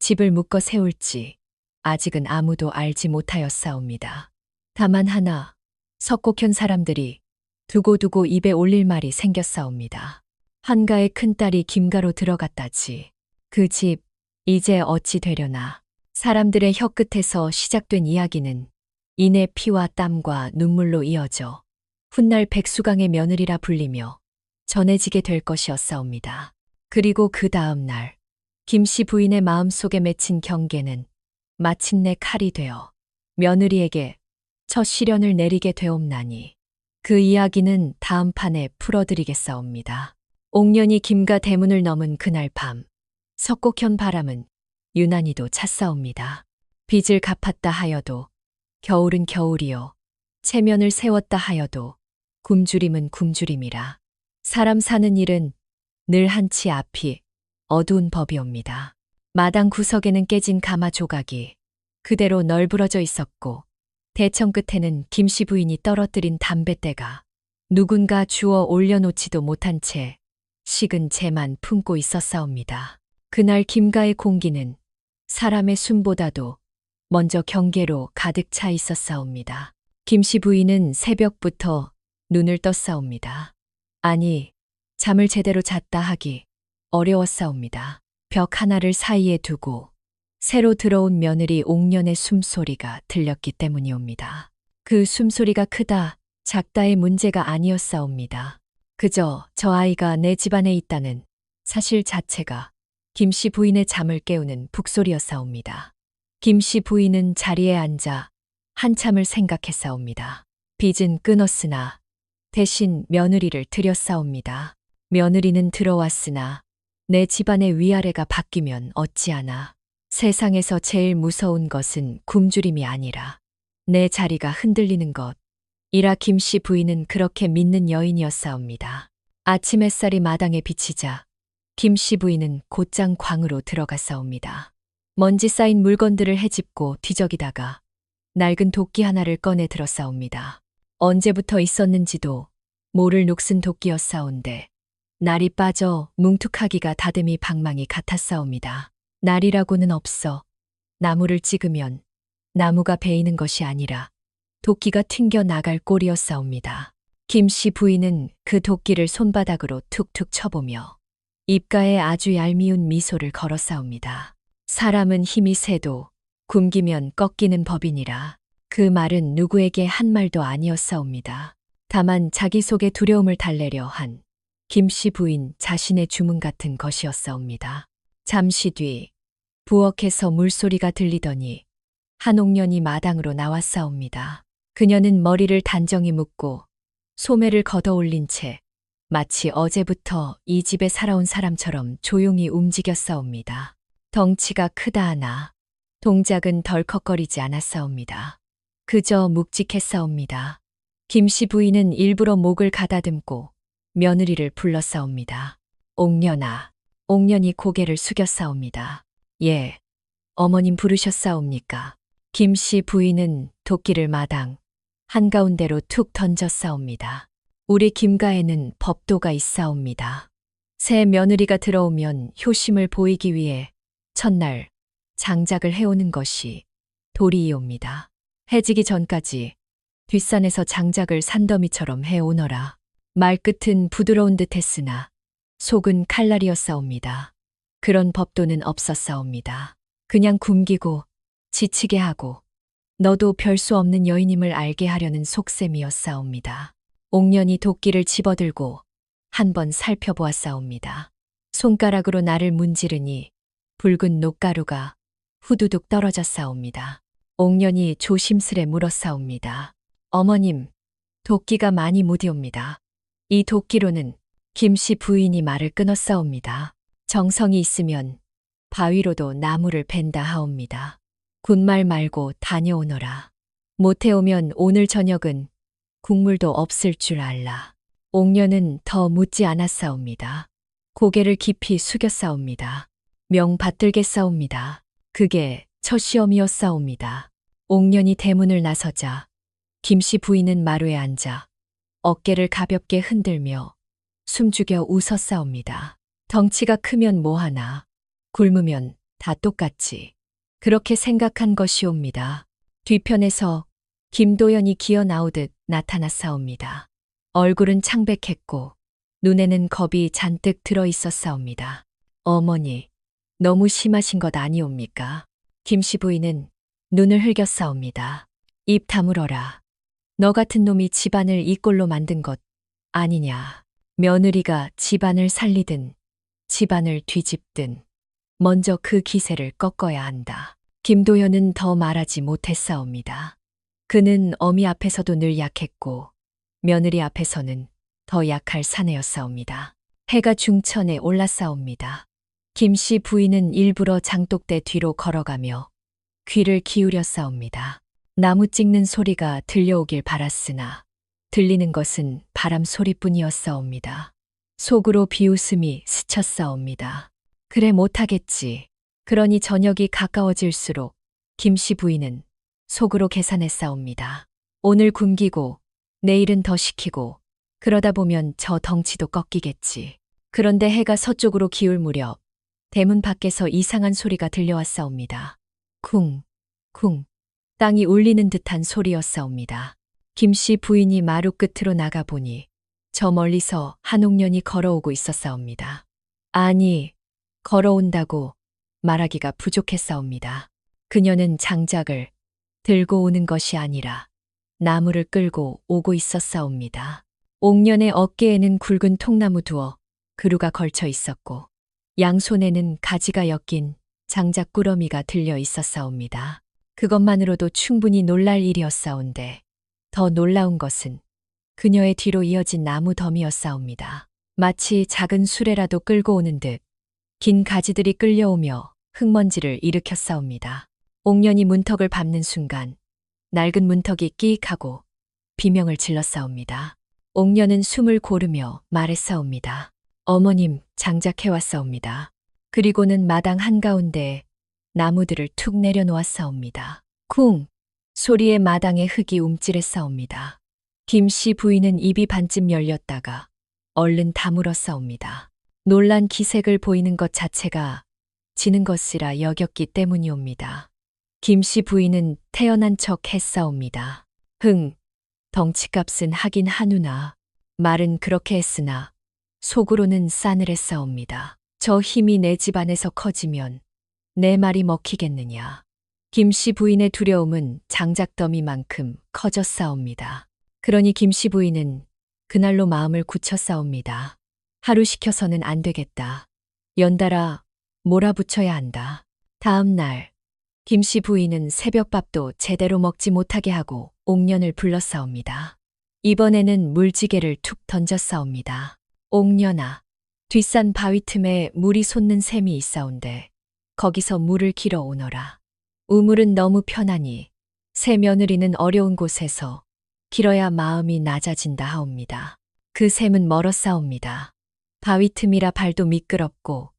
집을 묶어 세울지 아직은 아무도 알지 못하였사옵니다. 다만 하나, 석곡현 사람들이 두고두고 입에 올릴 말이 생겼사옵니다. 한가의 큰딸이 김가로 들어갔다지. 그 집 이제 어찌 되려나. 사람들의 혀끝에서 시작된 이야기는 이내 피와 땀과 눈물로 이어져 훗날 백수강의 며느리라 불리며 전해지게 될 것이었사옵니다. 그리고 그 다음 날 김씨 부인의 마음속에 맺힌 경계는 마침내 칼이 되어 며느리에게 첫 시련을 내리게 되옵나니 그 이야기는 다음 판에 풀어드리겠사옵니다. 옥년이 김가 대문을 넘은 그날 밤 석곡현 바람은 유난히도 찼사옵니다. 빚을 갚았다 하여도 겨울은 겨울이요 체면을 세웠다 하여도 굶주림은 굶주림이라. 사람 사는 일은 늘 한치 앞이 어두운 법이옵니다. 마당 구석에는 깨진 가마 조각이 그대로 널브러져 있었고 대청 끝에는 김씨 부인이 떨어뜨린 담뱃대가 누군가 주워 올려놓지도 못한 채 식은 채만 품고 있었사옵니다. 그날 김가의 공기는 사람의 숨보다도 먼저 경계로 가득 차 있었사옵니다. 김씨 부인은 새벽부터 눈을 떴사옵니다. 아니, 잠을 제대로 잤다 하기 어려웠사옵니다. 벽 하나를 사이에 두고 새로 들어온 며느리 옥년의 숨소리가 들렸기 때문이옵니다. 그 숨소리가 크다, 작다의 문제가 아니었사옵니다. 그저 저 아이가 내 집안에 있다는 사실 자체가 김씨 부인의 잠을 깨우는 북소리였사옵니다. 김씨 부인은 자리에 앉아 한참을 생각했사옵니다. 빚은 끊었으나 대신 며느리를 들였사옵니다. 며느리는 들어왔으나 내 집안의 위아래가 바뀌면 어찌하나. 세상에서 제일 무서운 것은 굶주림이 아니라 내 자리가 흔들리는 것. 이라 김씨 부인은 그렇게 믿는 여인이었사옵니다. 아침 햇살이 마당에 비치자 김씨 부인은 곧장 광으로 들어갔사옵니다. 먼지 쌓인 물건들을 헤집고 뒤적이다가 낡은 도끼 하나를 꺼내 들었사옵니다. 언제부터 있었는지도 모를 녹슨 도끼였사온데 날이 빠져 뭉툭하기가 다듬이 방망이 같았사옵니다. 날이라고는 없어 나무를 찍으면 나무가 베이는 것이 아니라 도끼가 튕겨 나갈 꼴이었사옵니다. 김씨 부인은 그 도끼를 손바닥으로 툭툭 쳐보며 입가에 아주 얄미운 미소를 걸었사옵니다. 사람은 힘이 세도 굶기면 꺾이는 법이니라. 그 말은 누구에게 한 말도 아니었사옵니다. 다만 자기 속의 두려움을 달래려 한 김씨 부인 자신의 주문 같은 것이었사옵니다. 잠시 뒤 부엌에서 물소리가 들리더니 한옥년이 마당으로 나왔사옵니다. 그녀는 머리를 단정히 묶고 소매를 걷어올린 채 마치 어제부터 이 집에 살아온 사람처럼 조용히 움직였사옵니다. 덩치가 크다 하나 동작은 덜컥거리지 않았사옵니다. 그저 묵직했사옵니다. 김씨 부인은 일부러 목을 가다듬고 며느리를 불렀사옵니다. 옥년아. 옥년이 고개를 숙였사옵니다. 예, 어머님 부르셨사옵니까? 김씨 부인은 도끼를 마당 한가운데로 툭 던졌사옵니다. 우리 김가에는 법도가 있사옵니다. 새 며느리가 들어오면 효심을 보이기 위해 첫날 장작을 해오는 것이 도리이옵니다. 해지기 전까지 뒷산에서 장작을 산더미처럼 해오너라. 말끝은 부드러운 듯 했으나 속은 칼날이었사옵니다. 그런 법도는 없었사옵니다. 그냥 굶기고 지치게 하고 너도 별 수 없는 여인임을 알게 하려는 속셈이었사옵니다. 옥년이 도끼를 집어들고 한번 살펴보았사옵니다. 손가락으로 나를 문지르니 붉은 녹가루가 후두둑 떨어졌사옵니다. 옥년이 조심스레 물었사옵니다. 어머님, 도끼가 많이 무디옵니다. 이 도끼로는 김씨 부인이 말을 끊었사옵니다. 정성이 있으면 바위로도 나무를 벤다 하옵니다. 군말 말고 다녀오너라. 못해오면 오늘 저녁은 국물도 없을 줄 알라. 옥년은 더 묻지 않았사옵니다. 고개를 깊이 숙였사옵니다. 명 받들겠사옵니다. 그게 첫 시험이었사옵니다. 옥년이 대문을 나서자 김씨 부인은 마루에 앉아 어깨를 가볍게 흔들며 숨죽여 웃었사옵니다. 덩치가 크면 뭐하나, 굶으면 다 똑같지. 그렇게 생각한 것이옵니다. 뒤편에서 김도연이 기어 나오듯 나타났사옵니다. 얼굴은 창백했고 눈에는 겁이 잔뜩 들어 있었사옵니다. 어머니, 너무 심하신 것 아니옵니까? 김씨 부인은 눈을 흘겼사옵니다. 입 다물어라. 너 같은 놈이 집안을 이 꼴로 만든 것 아니냐. 며느리가 집안을 살리든 집안을 뒤집든 먼저 그 기세를 꺾어야 한다. 김도연은 더 말하지 못했사옵니다. 그는 어미 앞에서도 늘 약했고 며느리 앞에서는 더 약할 사내였사옵니다. 해가 중천에 올랐사옵니다. 김씨 부인은 일부러 장독대 뒤로 걸어가며 귀를 기울였사옵니다. 나무 찍는 소리가 들려오길 바랐으나 들리는 것은 바람 소리뿐이었사옵니다. 속으로 비웃음이 스쳤사옵니다. 그래 못하겠지. 그러니 저녁이 가까워질수록 김씨 부인은 속으로 계산했사옵니다. 오늘 굶기고 내일은 더 시키고 그러다 보면 저 덩치도 꺾이겠지. 그런데 해가 서쪽으로 기울 무렵 대문 밖에서 이상한 소리가 들려왔사옵니다. 쿵, 쿵. 땅이 울리는 듯한 소리였사옵니다. 김씨 부인이 마루 끝으로 나가보니 저 멀리서 한옥년이 걸어오고 있었사옵니다. 아니, 걸어온다고 말하기가 부족했사옵니다. 그녀는 장작을 들고 오는 것이 아니라 나무를 끌고 오고 있었사옵니다. 옥년의 어깨에는 굵은 통나무 두어 그루가 걸쳐 있었고 양손에는 가지가 엮인 장작 꾸러미가 들려 있었사옵니다. 그것만으로도 충분히 놀랄 일이었사온데 더 놀라운 것은 그녀의 뒤로 이어진 나무 덤이었사옵니다. 마치 작은 수레라도 끌고 오는 듯 긴 가지들이 끌려오며 흙먼지를 일으켰사옵니다. 옥년이 문턱을 밟는 순간 낡은 문턱이 끼익하고 비명을 질렀사옵니다. 옥년은 숨을 고르며 말했사옵니다. 어머님, 장작해왔사옵니다. 그리고는 마당 한가운데에 나무들을 툭 내려놓았사옵니다. 쿵! 소리에 마당의 흙이 움찔했사옵니다. 김씨 부인은 입이 반쯤 열렸다가 얼른 다물었사옵니다. 놀란 기색을 보이는 것 자체가 지는 것이라 여겼기 때문이옵니다. 김씨 부인은 태어난 척 했사옵니다. 덩치값은 하긴 하누나 말은 그렇게 했으나 속으로는 싸늘했사옵니다. 저 힘이 내 집안에서 커지면 내 말이 먹히겠느냐. 김씨 부인의 두려움은 장작더미만큼 커졌사옵니다. 그러니 김씨 부인은 그날로 마음을 굳혔사옵니다. 하루 시켜서는 안 되겠다. 연달아 몰아붙여야 한다. 다음 날 김씨 부인은 새벽밥도 제대로 먹지 못하게 하고 옥년을 불렀사옵니다. 이번에는 물지개를 툭 던졌사옵니다. 옥년아, 뒷산 바위 틈에 물이 솟는 샘이 있사온데 거기서 물을 길어 오너라. 우물은 너무 편하니 새 며느리는 어려운 곳에서 길어야 마음이 낮아진다 하옵니다. 그 샘은 멀었사옵니다. 바위 틈이라 발도 미끄럽고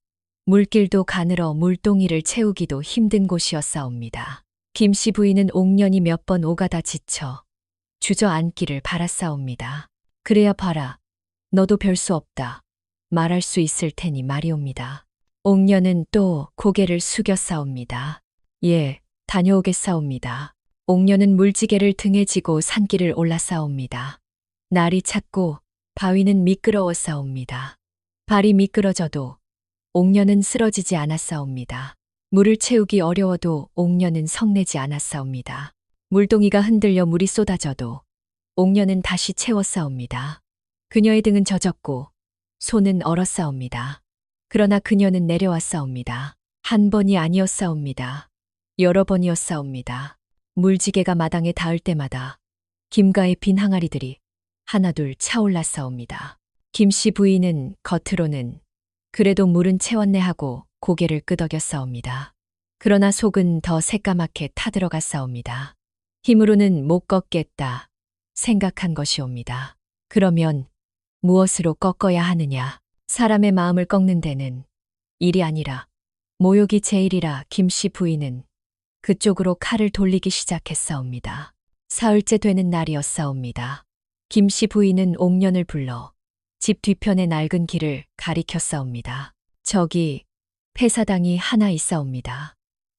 물길도 가늘어 물동이를 채우기도 힘든 곳이었사옵니다. 김씨 부인은 옥년이 몇 번 오가다 지쳐 주저앉기를 바랐사옵니다. 그래야 봐라. 너도 별 수 없다. 말할 수 있을 테니 말이옵니다. 옥년은 또 고개를 숙였사옵니다. 예, 다녀오겠사옵니다. 옥년은 물지개를 등에 지고 산길을 올라사옵니다. 날이 찼고 바위는 미끄러웠사옵니다. 발이 미끄러져도 옥년은 쓰러지지 않았사옵니다. 물을 채우기 어려워도 옥년은 성내지 않았사옵니다. 물동이가 흔들려 물이 쏟아져도 옥년은 다시 채웠사옵니다. 그녀의 등은 젖었고 손은 얼었사옵니다. 그러나 그녀는 내려왔사옵니다. 한 번이 아니었사옵니다. 여러 번이었사옵니다. 물지개가 마당에 닿을 때마다 김가의 빈 항아리들이 하나둘 차올랐사옵니다. 김씨 부인은 겉으로는 그래도 물은 채웠네 하고 고개를 끄덕였사옵니다. 그러나 속은 더 새까맣게 타들어갔사옵니다. 힘으로는 못 꺾겠다 생각한 것이옵니다. 그러면 무엇으로 꺾어야 하느냐. 사람의 마음을 꺾는 데는 일이 아니라 모욕이 제일이라 김씨 부인은 그쪽으로 칼을 돌리기 시작했사옵니다. 사흘째 되는 날이었사옵니다. 김씨 부인은 옥년을 불러 집 뒤편의 낡은 길을 가리켰사옵니다. 저기 폐사당이 하나 있사옵니다.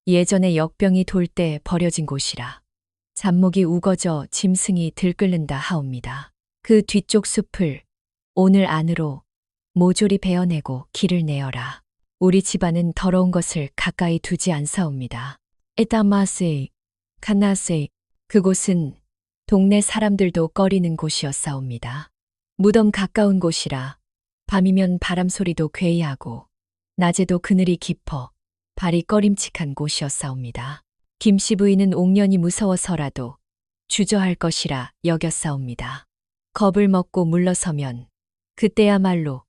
예전에 역병이 돌 때 버려진 곳이라 잡목이 우거져 짐승이 들끓는다 하옵니다. 그 뒤쪽 숲을 오늘 안으로 모조리 베어내고 길을 내어라. 우리 집안은 더러운 것을 가까이 두지 않사옵니다. 에타마세, 칸나세, 그곳은 동네 사람들도 꺼리는 곳이었사옵니다. 무덤 가까운 곳이라 밤이면 바람 소리도 괴이하고 낮에도 그늘이 깊어 발이 꺼림칙한 곳이었사옵니다. 김씨 부인은 옥년이 무서워서라도 주저할 것이라 여겼사옵니다. 겁을 먹고 물러서면 그때야말로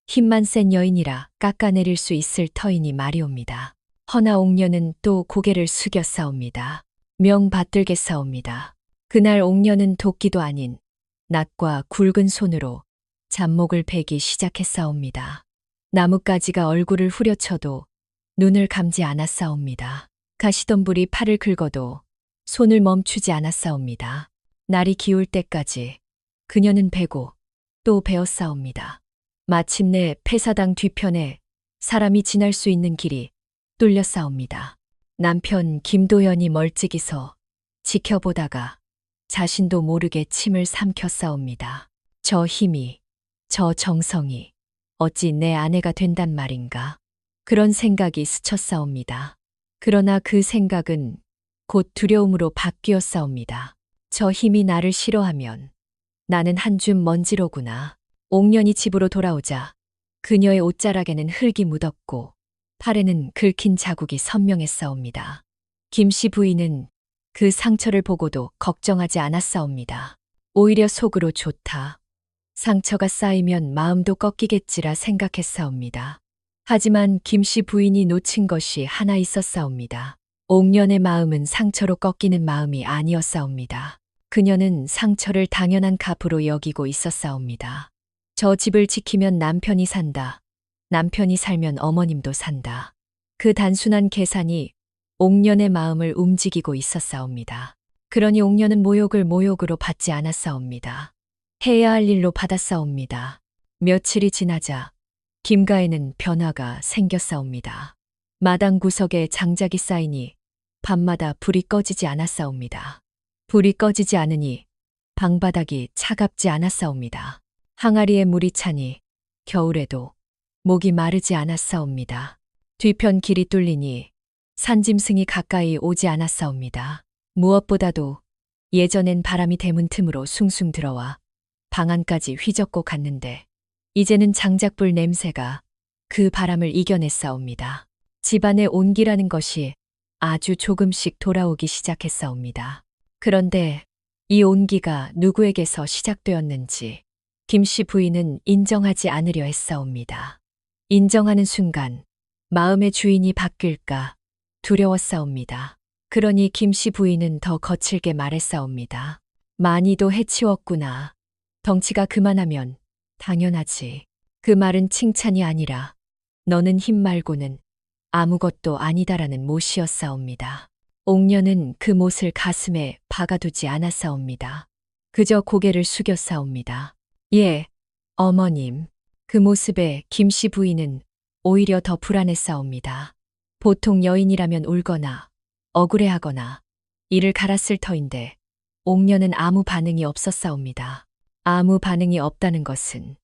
힘만 센 여인이라 깎아내릴 수 있을 터이니 말이옵니다. 허나 옥년은 또 고개를 숙였사옵니다. 명 받들겠사옵니다. 그날 옥년은 도끼도 아닌 낫과 굵은 손으로 잡목을 베기 시작했사옵니다. 나뭇가지가 얼굴을 후려쳐도 눈을 감지 않았사옵니다. 가시덤불이 팔을 긁어도 손을 멈추지 않았사옵니다. 날이 기울 때까지 그녀는 베고 또 베었사옵니다. 마침내 폐사당 뒤편에 사람이 지날 수 있는 길이 뚫렸사옵니다. 남편 김도연이 멀찍이 서 지켜보다가 자신도 모르게 침을 삼켰사옵니다. 저 힘이, 저 정성이 어찌 내 아내가 된단 말인가. 그런 생각이 스쳤사옵니다. 그러나 그 생각은 곧 두려움으로 바뀌었사옵니다. 저 힘이 나를 싫어하면 나는 한 줌 먼지로구나. 옥년이 집으로 돌아오자 그녀의 옷자락에는 흙이 묻었고 팔에는 긁힌 자국이 선명했사옵니다. 김씨 부인은 그 상처를 보고도 걱정하지 않았사옵니다. 오히려 속으로 좋다. 상처가 쌓이면 마음도 꺾이겠지라 생각했사옵니다. 하지만 김씨 부인이 놓친 것이 하나 있었사옵니다. 옥년의 마음은 상처로 꺾이는 마음이 아니었사옵니다. 그녀는 상처를 당연한 값으로 여기고 있었사옵니다. 저 집을 지키면 남편이 산다. 남편이 살면 어머님도 산다. 그 단순한 계산이 옥년의 마음을 움직이고 있었사옵니다. 그러니 옥년은 모욕을 모욕으로 받지 않았사옵니다. 해야 할 일로 받았사옵니다. 며칠이 지나자 김가에는 변화가 생겼사옵니다. 마당 구석에 장작이 쌓이니 밤마다 불이 꺼지지 않았사옵니다. 불이 꺼지지 않으니 방바닥이 차갑지 않았사옵니다. 항아리에 물이 차니 겨울에도 목이 마르지 않았사옵니다. 뒤편 길이 뚫리니 산짐승이 가까이 오지 않았사옵니다. 무엇보다도 예전엔 바람이 대문 틈으로 숭숭 들어와 방 안까지 휘젓고 갔는데 이제는 장작불 냄새가 그 바람을 이겨냈사옵니다. 집안의 온기라는 것이 아주 조금씩 돌아오기 시작했사옵니다. 그런데 이 온기가 누구에게서 시작되었는지 김씨 부인은 인정하지 않으려 했사옵니다. 인정하는 순간 마음의 주인이 바뀔까 두려웠사옵니다. 그러니 김씨 부인은 더 거칠게 말했사옵니다. 많이도 해치웠구나. 덩치가 그만하면 당연하지. 그 말은 칭찬이 아니라 너는 힘 말고는 아무것도 아니다라는 못이었사옵니다. 옥년은 그 못을 가슴에 박아두지 않았사옵니다. 그저 고개를 숙였사옵니다. 예, 어머님. 그 모습에 김씨 부인은 오히려 더 불안했사옵니다. 보통 여인이라면 울거나 억울해하거나 이를 갈았을 터인데 옥년은 아무 반응이 없었사옵니다. 아무 반응이 없다는 것은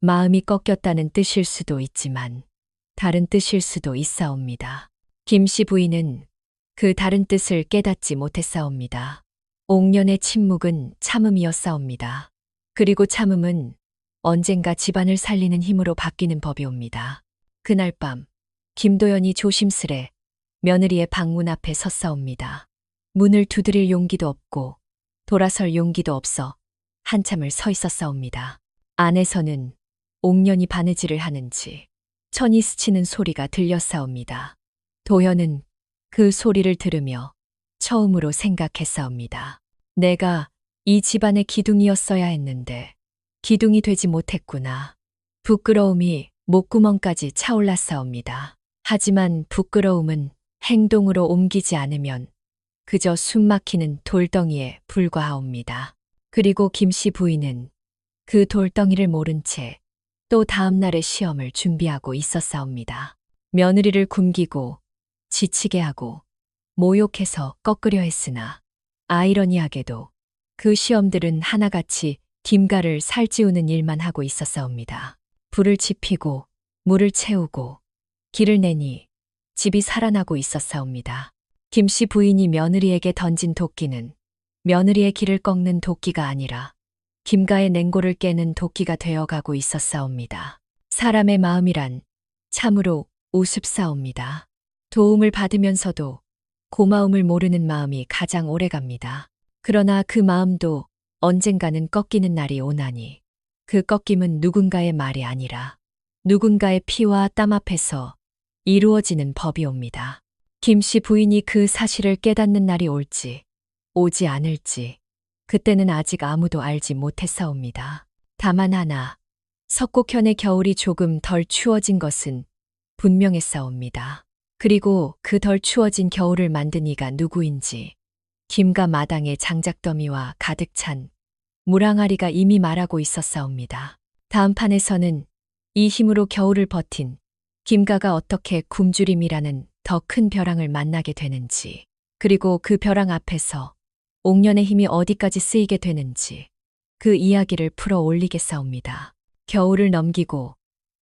마음이 꺾였다는 뜻일 수도 있지만 다른 뜻일 수도 있사옵니다. 김씨 부인은 그 다른 뜻을 깨닫지 못했사옵니다. 옥년의 침묵은 참음이었사옵니다. 그리고 참음은 언젠가 집안을 살리는 힘으로 바뀌는 법이옵니다. 그날 밤 김도연이 조심스레 며느리의 방문 앞에 섰사옵니다. 문을 두드릴 용기도 없고 돌아설 용기도 없어 한참을 서 있었사옵니다. 안에서는 옥년이 바느질을 하는지 천이 스치는 소리가 들렸사옵니다. 도연은 그 소리를 들으며 처음으로 생각했사옵니다. 내가 이 집안의 기둥이었어야 했는데 기둥이 되지 못했구나. 부끄러움이 목구멍까지 차올랐사옵니다. 하지만 부끄러움은 행동으로 옮기지 않으면 그저 숨막히는 돌덩이에 불과하옵니다. 그리고 김씨 부인은 그 돌덩이를 모른 채 또 다음 날의 시험을 준비하고 있었사옵니다. 며느리를 굶기고 지치게 하고 모욕해서 꺾으려 했으나 아이러니하게도 그 시험들은 하나같이 김가를 살찌우는 일만 하고 있었사옵니다. 불을 지피고 물을 채우고 길을 내니 집이 살아나고 있었사옵니다. 김씨 부인이 며느리에게 던진 도끼는 며느리의 길을 꺾는 도끼가 아니라 김가의 냉고를 깨는 도끼가 되어가고 있었사옵니다. 사람의 마음이란 참으로 우습사옵니다. 도움을 받으면서도 고마움을 모르는 마음이 가장 오래갑니다. 그러나 그 마음도 언젠가는 꺾이는 날이 오나니 그 꺾임은 누군가의 말이 아니라 누군가의 피와 땀 앞에서 이루어지는 법이옵니다. 김씨 부인이 그 사실을 깨닫는 날이 올지 오지 않을지 그때는 아직 아무도 알지 못했사옵니다. 다만 하나, 석곡현의 겨울이 조금 덜 추워진 것은 분명했사옵니다. 그리고 그 덜 추워진 겨울을 만든 이가 누구인지 김가 마당에 장작더미와 가득 찬 물항아리가 이미 말하고 있었사옵니다. 다음 판에서는 이 힘으로 겨울을 버틴 김가가 어떻게 굶주림이라는 더 큰 벼랑을 만나게 되는지, 그리고 그 벼랑 앞에서 옥년의 힘이 어디까지 쓰이게 되는지 그 이야기를 풀어 올리겠사옵니다. 겨울을 넘기고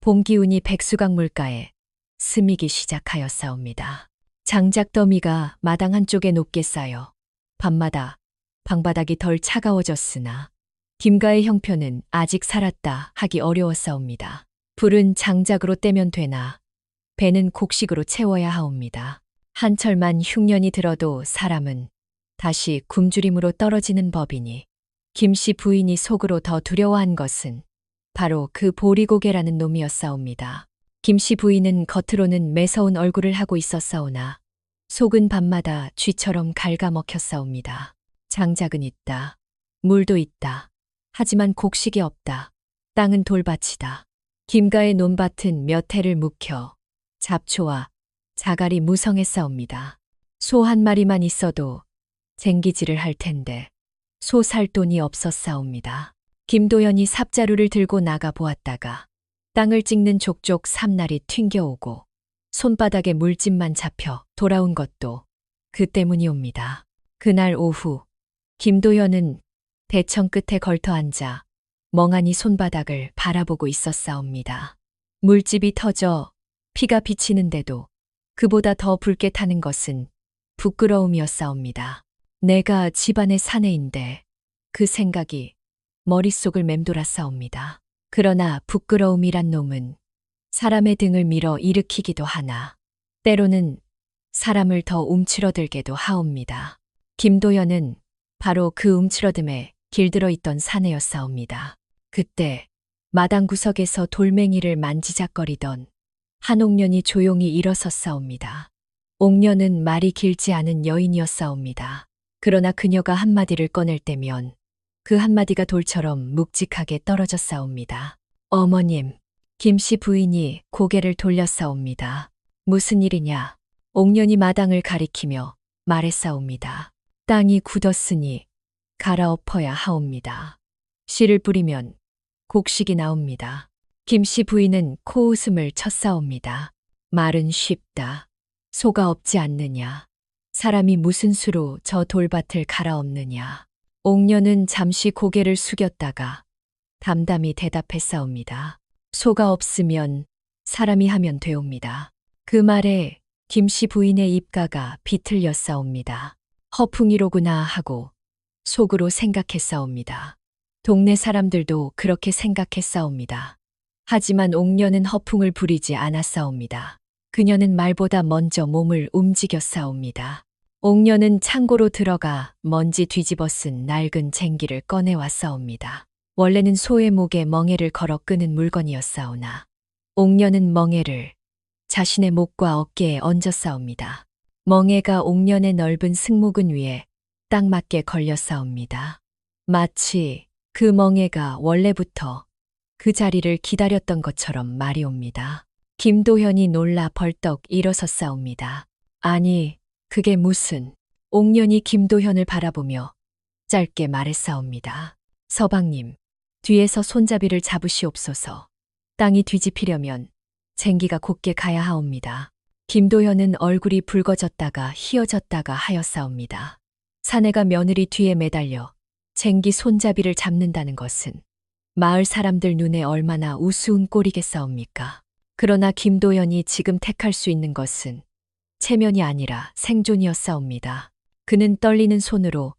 봄 기운이 백수강 물가에 스미기 시작하였사옵니다. 장작더미가 마당 한쪽에 높게 쌓여 밤마다 방바닥이 덜 차가워졌으나 김가의 형편은 아직 살았다 하기 어려웠사옵니다. 불은 장작으로 떼면 되나 배는 곡식으로 채워야 하옵니다. 한철만 흉년이 들어도 사람은 다시 굶주림으로 떨어지는 법이니 김씨 부인이 속으로 더 두려워한 것은 바로 그 보리고개라는 놈이었사옵니다. 김씨 부인은 겉으로는 매서운 얼굴을 하고 있었사오나 속은 밤마다 쥐처럼 갉아먹혔사옵니다. 장작은 있다. 물도 있다. 하지만 곡식이 없다. 땅은 돌밭이다. 김가의 논밭은 몇 해를 묵혀 잡초와 자갈이 무성했사옵니다. 소 한 마리만 있어도 쟁기질을 할 텐데 소 살 돈이 없었사옵니다. 김도연이 삽자루를 들고 나가 보았다가 땅을 찍는 족족 삼날이 튕겨오고 손바닥에 물집만 잡혀 돌아온 것도 그 때문이옵니다. 그날 오후 김도연은 대청 끝에 걸터 앉아 멍하니 손바닥을 바라보고 있었사옵니다. 물집이 터져 피가 비치는데도 그보다 더 붉게 타는 것은 부끄러움이었사옵니다. 내가 집안의 사내인데 그 생각이 머릿속을 맴돌았사옵니다. 그러나 부끄러움이란 놈은 사람의 등을 밀어 일으키기도 하나 때로는 사람을 더 움츠러들게도 하옵니다. 김도연은 바로 그 움츠러듦에 길들어 있던 사내였사옵니다. 그때 마당 구석에서 돌멩이를 만지작거리던 한 옥년이 조용히 일어섰사옵니다. 옥년은 말이 길지 않은 여인이었사옵니다. 그러나 그녀가 한마디를 꺼낼 때면 그 한마디가 돌처럼 묵직하게 떨어졌사옵니다. 어머님, 김씨 부인이 고개를 돌렸사옵니다. 무슨 일이냐? 옥년이 마당을 가리키며 말했사옵니다. 땅이 굳었으니 갈아엎어야 하옵니다. 씨를 뿌리면 곡식이 나옵니다. 김씨 부인은 코웃음을 쳤사옵니다. 말은 쉽다. 소가 없지 않느냐. 사람이 무슨 수로 저 돌밭을 갈아엎느냐. 옥년은 잠시 고개를 숙였다가 담담히 대답했사옵니다. 소가 없으면 사람이 하면 되옵니다. 그 말에 김씨 부인의 입가가 비틀렸사옵니다. 허풍이로구나 하고 속으로 생각했사옵니다. 동네 사람들도 그렇게 생각했사옵니다. 하지만 옥년은 허풍을 부리지 않았사옵니다. 그녀는 말보다 먼저 몸을 움직였사옵니다. 옥년은 창고로 들어가 먼지 뒤집어 쓴 낡은 쟁기를 꺼내왔사옵니다. 원래는 소의 목에 멍에를 걸어 끄는 물건이었사오나 옥년은 멍에를 자신의 목과 어깨에 얹었사옵니다. 멍에가 옥년의 넓은 승모근 위에 딱 맞게 걸렸사옵니다. 마치 그 멍에가 원래부터 그 자리를 기다렸던 것처럼 말이옵니다. 김도현이 놀라 벌떡 일어섰사옵니다. 아니, 그게 무슨... 옥년이 김도현을 바라보며 짧게 말했사옵니다. 서방님, 뒤에서 손잡이를 잡으시옵소서. 땅이 뒤집히려면 쟁기가 곧게 가야 하옵니다. 김도현은 얼굴이 붉어졌다가 희어졌다가 하였사옵니다. 사내가 며느리 뒤에 매달려 쟁기 손잡이를 잡는다는 것은 마을 사람들 눈에 얼마나 우스운 꼴이겠사옵니까? 그러나 김도현이 지금 택할 수 있는 것은 체면이 아니라 생존이었사옵니다. 그는 떨리는 손으로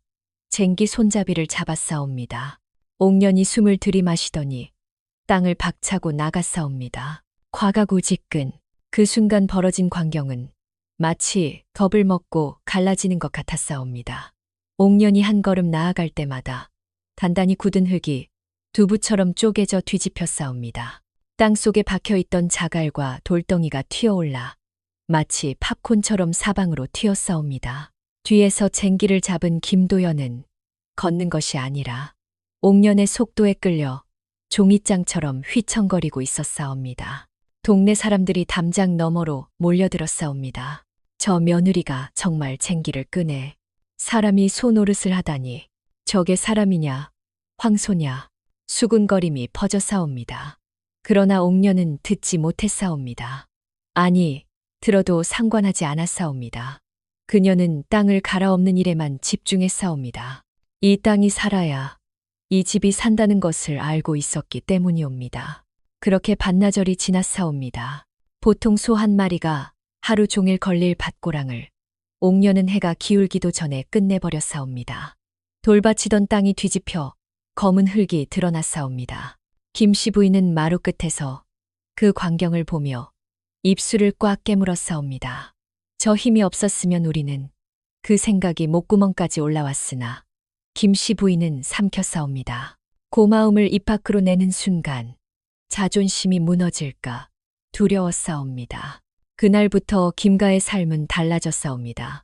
쟁기 손잡이를 잡았사옵니다. 옥년이 숨을 들이마시더니 땅을 박차고 나갔사옵니다. 과가구지근 그 순간 벌어진 광경은 마치 겁을 먹고 갈라지는 것 같았사옵니다. 옥년이 한 걸음 나아갈 때마다 단단히 굳은 흙이 두부처럼 쪼개져 뒤집혔사옵니다. 땅속에 박혀있던 자갈과 돌덩이가 튀어올라 마치 팝콘처럼 사방으로 튀어싸웁니다. 뒤에서 쟁기를 잡은 김도연은 걷는 것이 아니라 옥년의 속도에 끌려 종이장처럼 휘청거리고 있었사옵니다. 동네 사람들이 담장 너머로 몰려들었사옵니다. 저 며느리가 정말 쟁기를 끄네. 사람이 소노릇을 하다니 저게 사람이냐 황소냐 수군거림이 퍼져사옵니다. 그러나 옥년은 듣지 못했사옵니다. 아니 들어도 상관하지 않았사옵니다. 그녀는 땅을 갈아엎는 일에만 집중했사옵니다. 이 땅이 살아야 이 집이 산다는 것을 알고 있었기 때문이옵니다. 그렇게 반나절이 지났사옵니다. 보통 소 한 마리가 하루 종일 걸릴 밭고랑을 옥년은 해가 기울기도 전에 끝내버렸사옵니다. 돌받치던 땅이 뒤집혀 검은 흙이 드러났사옵니다. 김씨 부인은 마루 끝에서 그 광경을 보며 입술을 꽉 깨물었사옵니다. 저 힘이 없었으면 우리는 그 생각이 목구멍까지 올라왔으나 김씨 부인은 삼켰사옵니다. 고마움을 입 밖으로 내는 순간 자존심이 무너질까 두려웠사옵니다. 그날부터 김가의 삶은 달라졌사옵니다.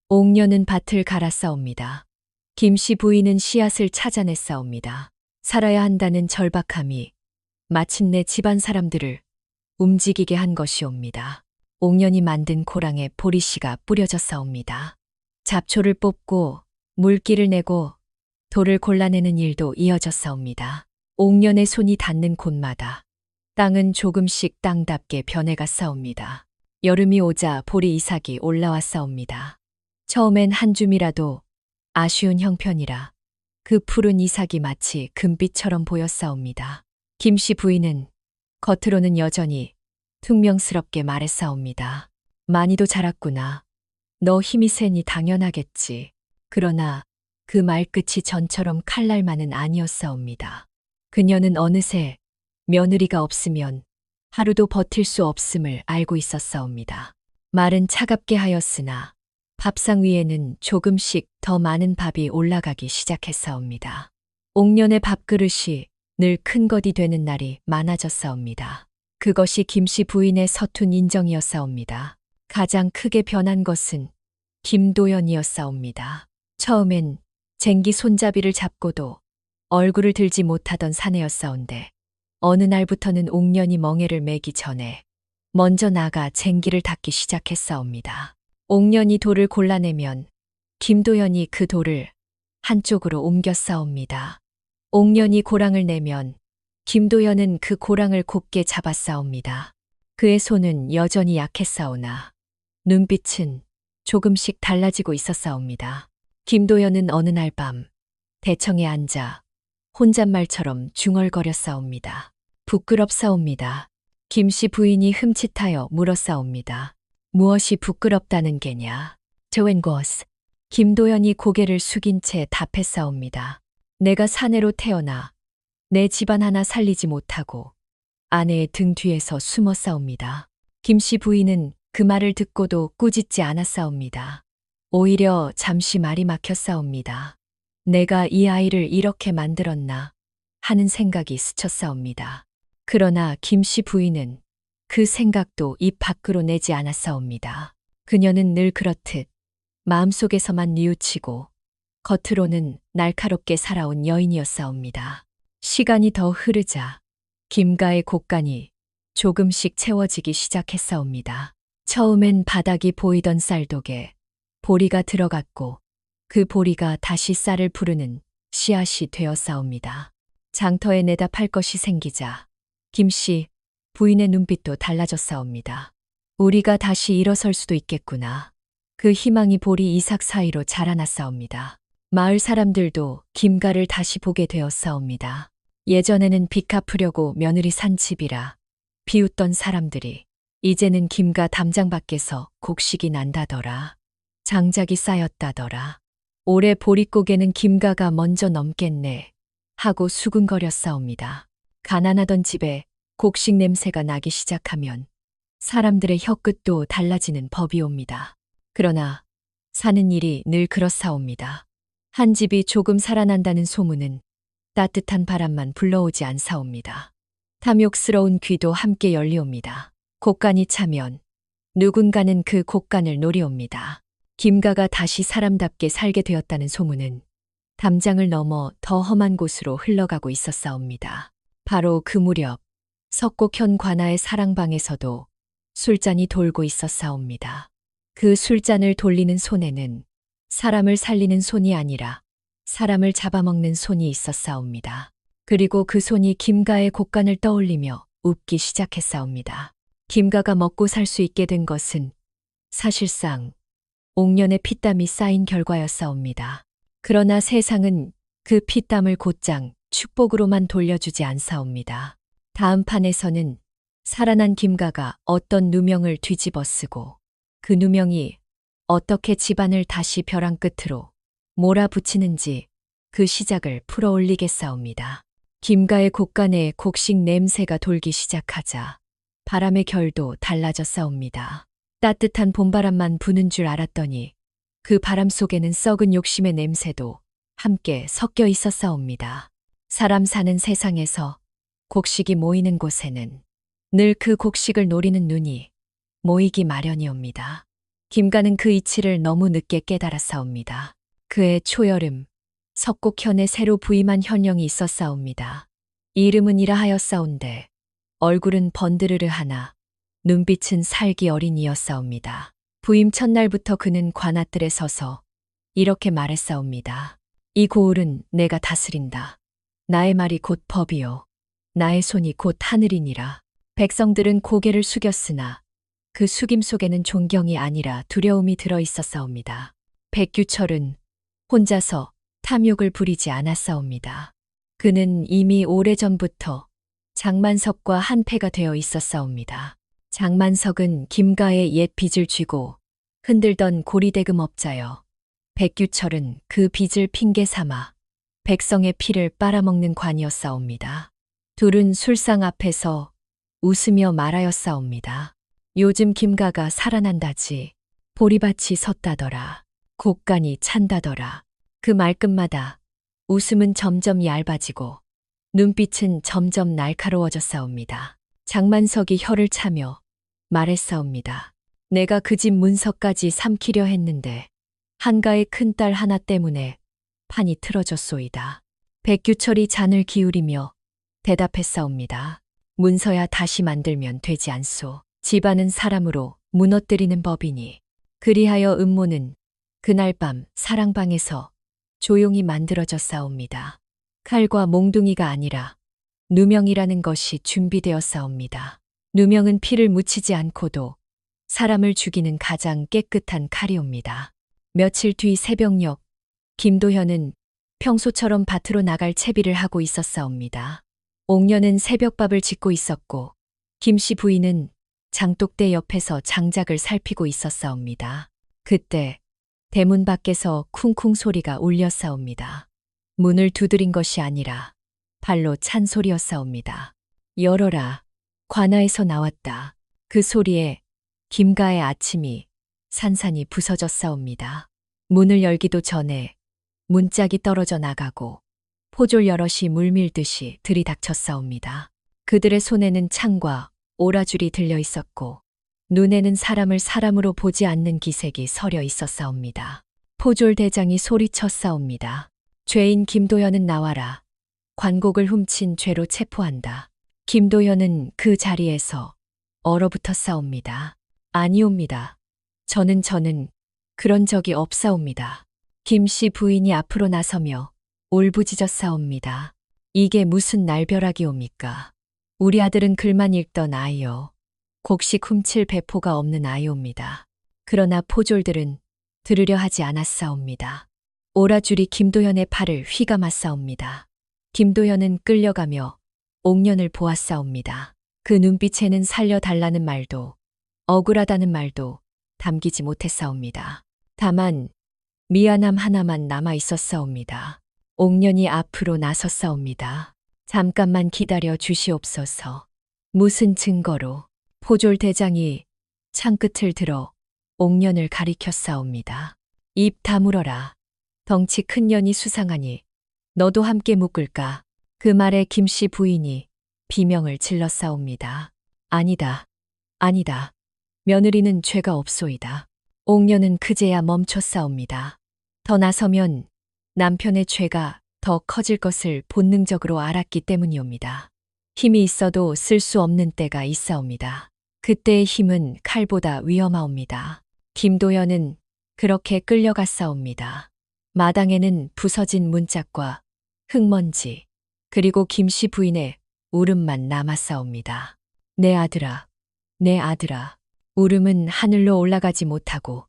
옥년은 밭을 갈았사옵니다. 김씨 부인은 씨앗을 찾아냈사옵니다. 살아야 한다는 절박함이 마침내 집안 사람들을 움직이게 한 것이옵니다. 옥년이 만든 고랑에 보리씨가 뿌려졌사옵니다. 잡초를 뽑고 물기를 내고 돌을 골라내는 일도 이어졌사옵니다. 옥년의 손이 닿는 곳마다 땅은 조금씩 땅답게 변해갔사옵니다. 여름이 오자 보리 이삭이 올라왔사옵니다. 처음엔 한 줌이라도 아쉬운 형편이라 그 푸른 이삭이 마치 금빛처럼 보였사옵니다. 김씨 부인은 겉으로는 여전히 퉁명스럽게 말했사옵니다. 많이도 자랐구나. 너 힘이 세니 당연하겠지. 그러나 그 말끝이 전처럼 칼날만은 아니었사옵니다. 그녀는 어느새 며느리가 없으면 하루도 버틸 수 없음을 알고 있었사옵니다. 말은 차갑게 하였으나 밥상 위에는 조금씩 더 많은 밥이 올라가기 시작했사옵니다. 옥년의 밥그릇이 늘 큰 것이 되는 날이 많아졌사옵니다. 그것이 김씨 부인의 서툰 인정이었사옵니다. 가장 크게 변한 것은 김도연이었사옵니다. 처음엔 쟁기 손잡이를 잡고도 얼굴을 들지 못하던 사내였사온데 어느 날부터는 옥년이 멍에를 매기 전에 먼저 나가 쟁기를 닦기 시작했사옵니다. 옥년이 돌을 골라내면 김도연이 그 돌을 한쪽으로 옮겼사옵니다. 옥년이 고랑을 내면 김도연은 그 고랑을 곱게 잡았사옵니다. 그의 손은 여전히 약했사오나 눈빛은 조금씩 달라지고 있었사옵니다. 김도연은 어느 날 밤 대청에 앉아 혼잣말처럼 중얼거렸사옵니다. 부끄럽사옵니다. 김씨 부인이 흠칫하여 물었사옵니다. 무엇이 부끄럽다는 게냐? 저웬 것스. 김도연이 고개를 숙인 채 답했사옵니다. 내가 사내로 태어나 내 집안 하나 살리지 못하고 아내의 등 뒤에서 숨었사옵니다. 김씨 부인은 그 말을 듣고도 꾸짖지 않았사옵니다. 오히려 잠시 말이 막혔사옵니다. 내가 이 아이를 이렇게 만들었나 하는 생각이 스쳤사옵니다. 그러나 김씨 부인은 그 생각도 입 밖으로 내지 않았사옵니다. 그녀는 늘 그렇듯 마음속에서만 뉘우치고 겉으로는 날카롭게 살아온 여인이었사옵니다. 시간이 더 흐르자 김가의 곳간이 조금씩 채워지기 시작했사옵니다. 처음엔 바닥이 보이던 쌀독에 보리가 들어갔고 그 보리가 다시 쌀을 부르는 씨앗이 되었사옵니다. 장터에 내다 팔 것이 생기자 김씨 부인의 눈빛도 달라졌사옵니다. 우리가 다시 일어설 수도 있겠구나. 그 희망이 보리 이삭 사이로 자라났사옵니다. 마을 사람들도 김가를 다시 보게 되었사옵니다. 예전에는 빚 갚으려고 며느리 산 집이라 비웃던 사람들이 이제는 김가 담장 밖에서 곡식이 난다더라. 장작이 쌓였다더라. 올해 보릿고개는 김가가 먼저 넘겠네 하고 수근거렸사옵니다. 가난하던 집에 곡식 냄새가 나기 시작하면 사람들의 혀끝도 달라지는 법이옵니다. 그러나 사는 일이 늘 그렇사옵니다. 한 집이 조금 살아난다는 소문은 따뜻한 바람만 불러오지 않사옵니다. 탐욕스러운 귀도 함께 열리옵니다. 곡간이 차면 누군가는 그 곡간을 노리옵니다. 김가가 다시 사람답게 살게 되었다는 소문은 담장을 넘어 더 험한 곳으로 흘러가고 있었사옵니다. 바로 그 무렵 석곡현 관아의 사랑방에서도 술잔이 돌고 있었사옵니다. 그 술잔을 돌리는 손에는 사람을 살리는 손이 아니라 사람을 잡아먹는 손이 있었사옵니다. 그리고 그 손이 김가의 곡간을 떠올리며 웃기 시작했사옵니다. 김가가 먹고 살 수 있게 된 것은 사실상 옥년의 피땀이 쌓인 결과였사옵니다. 그러나 세상은 그 피땀을 곧장 축복으로만 돌려주지 않사옵니다. 다음 판에서는 살아난 김가가 어떤 누명을 뒤집어 쓰고 그 누명이 어떻게 집안을 다시 벼랑 끝으로 몰아붙이는지 그 시작을 풀어올리겠사옵니다. 김가의 곡간에 곡식 냄새가 돌기 시작하자 바람의 결도 달라졌사옵니다. 따뜻한 봄바람만 부는 줄 알았더니 그 바람 속에는 썩은 욕심의 냄새도 함께 섞여 있었사옵니다. 사람 사는 세상에서 곡식이 모이는 곳에는 늘 그 곡식을 노리는 눈이 모이기 마련이옵니다. 김가는 그 이치를 너무 늦게 깨달았사옵니다. 그의 초여름, 석곡현에 새로 부임한 현령이 있었사옵니다. 이름은 이라 하였사온데 얼굴은 번드르르 하나 눈빛은 살기 어린이였사옵니다. 부임 첫날부터 그는 관아뜰에 서서 이렇게 말했사옵니다. 이 고을은 내가 다스린다. 나의 말이 곧 법이요. 나의 손이 곧 하늘이니라. 백성들은 고개를 숙였으나 그 숙임 속에는 존경이 아니라 두려움이 들어 있었사옵니다. 백규철은 혼자서 탐욕을 부리지 않았사옵니다. 그는 이미 오래전부터 장만석과 한패가 되어 있었사옵니다. 장만석은 김가의 옛 빚을 쥐고 흔들던 고리대금업자여 백규철은 그 빚을 핑계 삼아 백성의 피를 빨아먹는 관이었사옵니다. 둘은 술상 앞에서 웃으며 말하였사옵니다. 요즘 김가가 살아난다지 보리밭이 섰다더라. 곡간이 찬다더라. 그 말끝마다 웃음은 점점 얇아지고 눈빛은 점점 날카로워졌사옵니다. 장만석이 혀를 차며 말했사옵니다. 내가 그 집 문석까지 삼키려 했는데 한가의 큰딸 하나 때문에 판이 틀어졌소이다. 백규철이 잔을 기울이며 대답했사옵니다. 문서야 다시 만들면 되지 않소. 집안은 사람으로 무너뜨리는 법이니. 그리하여 음모는 그날 밤 사랑방에서 조용히 만들어졌사옵니다. 칼과 몽둥이가 아니라 누명이라는 것이 준비되었사옵니다. 누명은 피를 묻히지 않고도 사람을 죽이는 가장 깨끗한 칼이옵니다. 며칠 뒤 새벽녘 김도현은 평소처럼 밭으로 나갈 채비를 하고 있었사옵니다. 옥녀는 새벽밥을 짓고 있었고 김씨 부인은 장독대 옆에서 장작을 살피고 있었사옵니다. 그때 대문 밖에서 쿵쿵 소리가 울렸사옵니다. 문을 두드린 것이 아니라 발로 찬 소리였사옵니다. 열어라. 관아에서 나왔다. 그 소리에 김가의 아침이 산산이 부서졌사옵니다. 문을 열기도 전에 문짝이 떨어져 나가고 포졸 여럿이 물밀듯이 들이닥쳤사옵니다. 그들의 손에는 창과 오라줄이 들려 있었고 눈에는 사람을 사람으로 보지 않는 기색이 서려 있었사옵니다. 포졸 대장이 소리쳤사옵니다. 죄인 김도현은 나와라. 관곡을 훔친 죄로 체포한다. 김도현은 그 자리에서 얼어붙었사옵니다. 아니옵니다. 저는 그런 적이 없사옵니다. 김씨 부인이 앞으로 나서며 울부짖었사옵니다. 이게 무슨 날벼락이옵니까? 우리 아들은 글만 읽던 아이요. 곡식 훔칠 배포가 없는 아이옵니다. 그러나 포졸들은 들으려 하지 않았사옵니다. 오라줄이 김도현의 팔을 휘감았사옵니다. 김도현은 끌려가며 옥년을 보았사옵니다. 그 눈빛에는 살려달라는 말도 억울하다는 말도 담기지 못했사옵니다. 다만 미안함 하나만 남아 있었사옵니다. 옥년이 앞으로 나섰사옵니다. 잠깐만 기다려 주시옵소서. 무슨 증거로? 포졸 대장이 창끝을 들어 옥년을 가리켰사옵니다. 입 다물어라. 덩치 큰 년이 수상하니 너도 함께 묶을까? 그 말에 김씨 부인이 비명을 질렀사옵니다. 아니다. 아니다. 며느리는 죄가 없소이다. 옥년은 그제야 멈췄사옵니다. 더 나서면 남편의 죄가 더 커질 것을 본능적으로 알았기 때문이옵니다. 힘이 있어도 쓸 수 없는 때가 있사옵니다. 그때의 힘은 칼보다 위험하옵니다. 김도현은 그렇게 끌려갔사옵니다. 마당에는 부서진 문짝과 흙먼지, 그리고 김씨 부인의 울음만 남았사옵니다. 내 아들아, 내 아들아. 울음은 하늘로 올라가지 못하고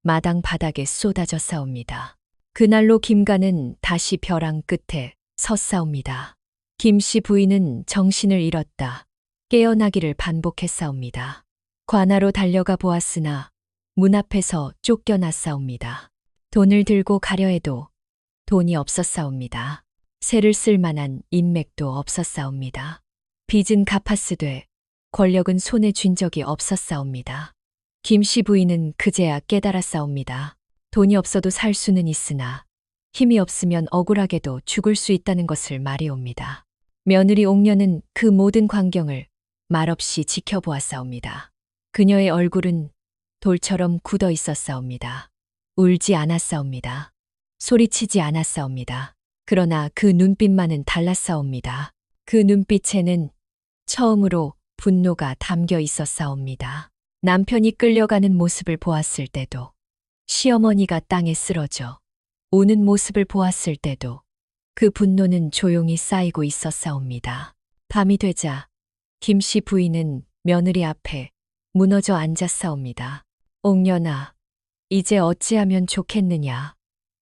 마당 바닥에 쏟아졌사옵니다. 그날로 김가는 다시 벼랑 끝에 섰사옵니다. 김씨 부인은 정신을 잃었다. 깨어나기를 반복했사옵니다. 관하로 달려가 보았으나 문 앞에서 쫓겨났사옵니다. 돈을 들고 가려 해도 돈이 없었사옵니다. 세를 쓸 만한 인맥도 없었사옵니다. 빚은 갚았으되 권력은 손에 쥔 적이 없었사옵니다. 김씨 부인은 그제야 깨달았사옵니다. 돈이 없어도 살 수는 있으나 힘이 없으면 억울하게도 죽을 수 있다는 것을 말해옵니다. 며느리 옥년은 그 모든 광경을 말없이 지켜보았사옵니다. 그녀의 얼굴은 돌처럼 굳어 있었사옵니다. 울지 않았사옵니다. 소리치지 않았사옵니다. 그러나 그 눈빛만은 달랐사옵니다. 그 눈빛에는 처음으로 분노가 담겨 있었사옵니다. 남편이 끌려가는 모습을 보았을 때도, 시어머니가 땅에 쓰러져 우는 모습을 보았을 때도 그 분노는 조용히 쌓이고 있었사옵니다. 밤이 되자 김씨 부인은 며느리 앞에 무너져 앉았사옵니다. 옥년아, 이제 어찌하면 좋겠느냐.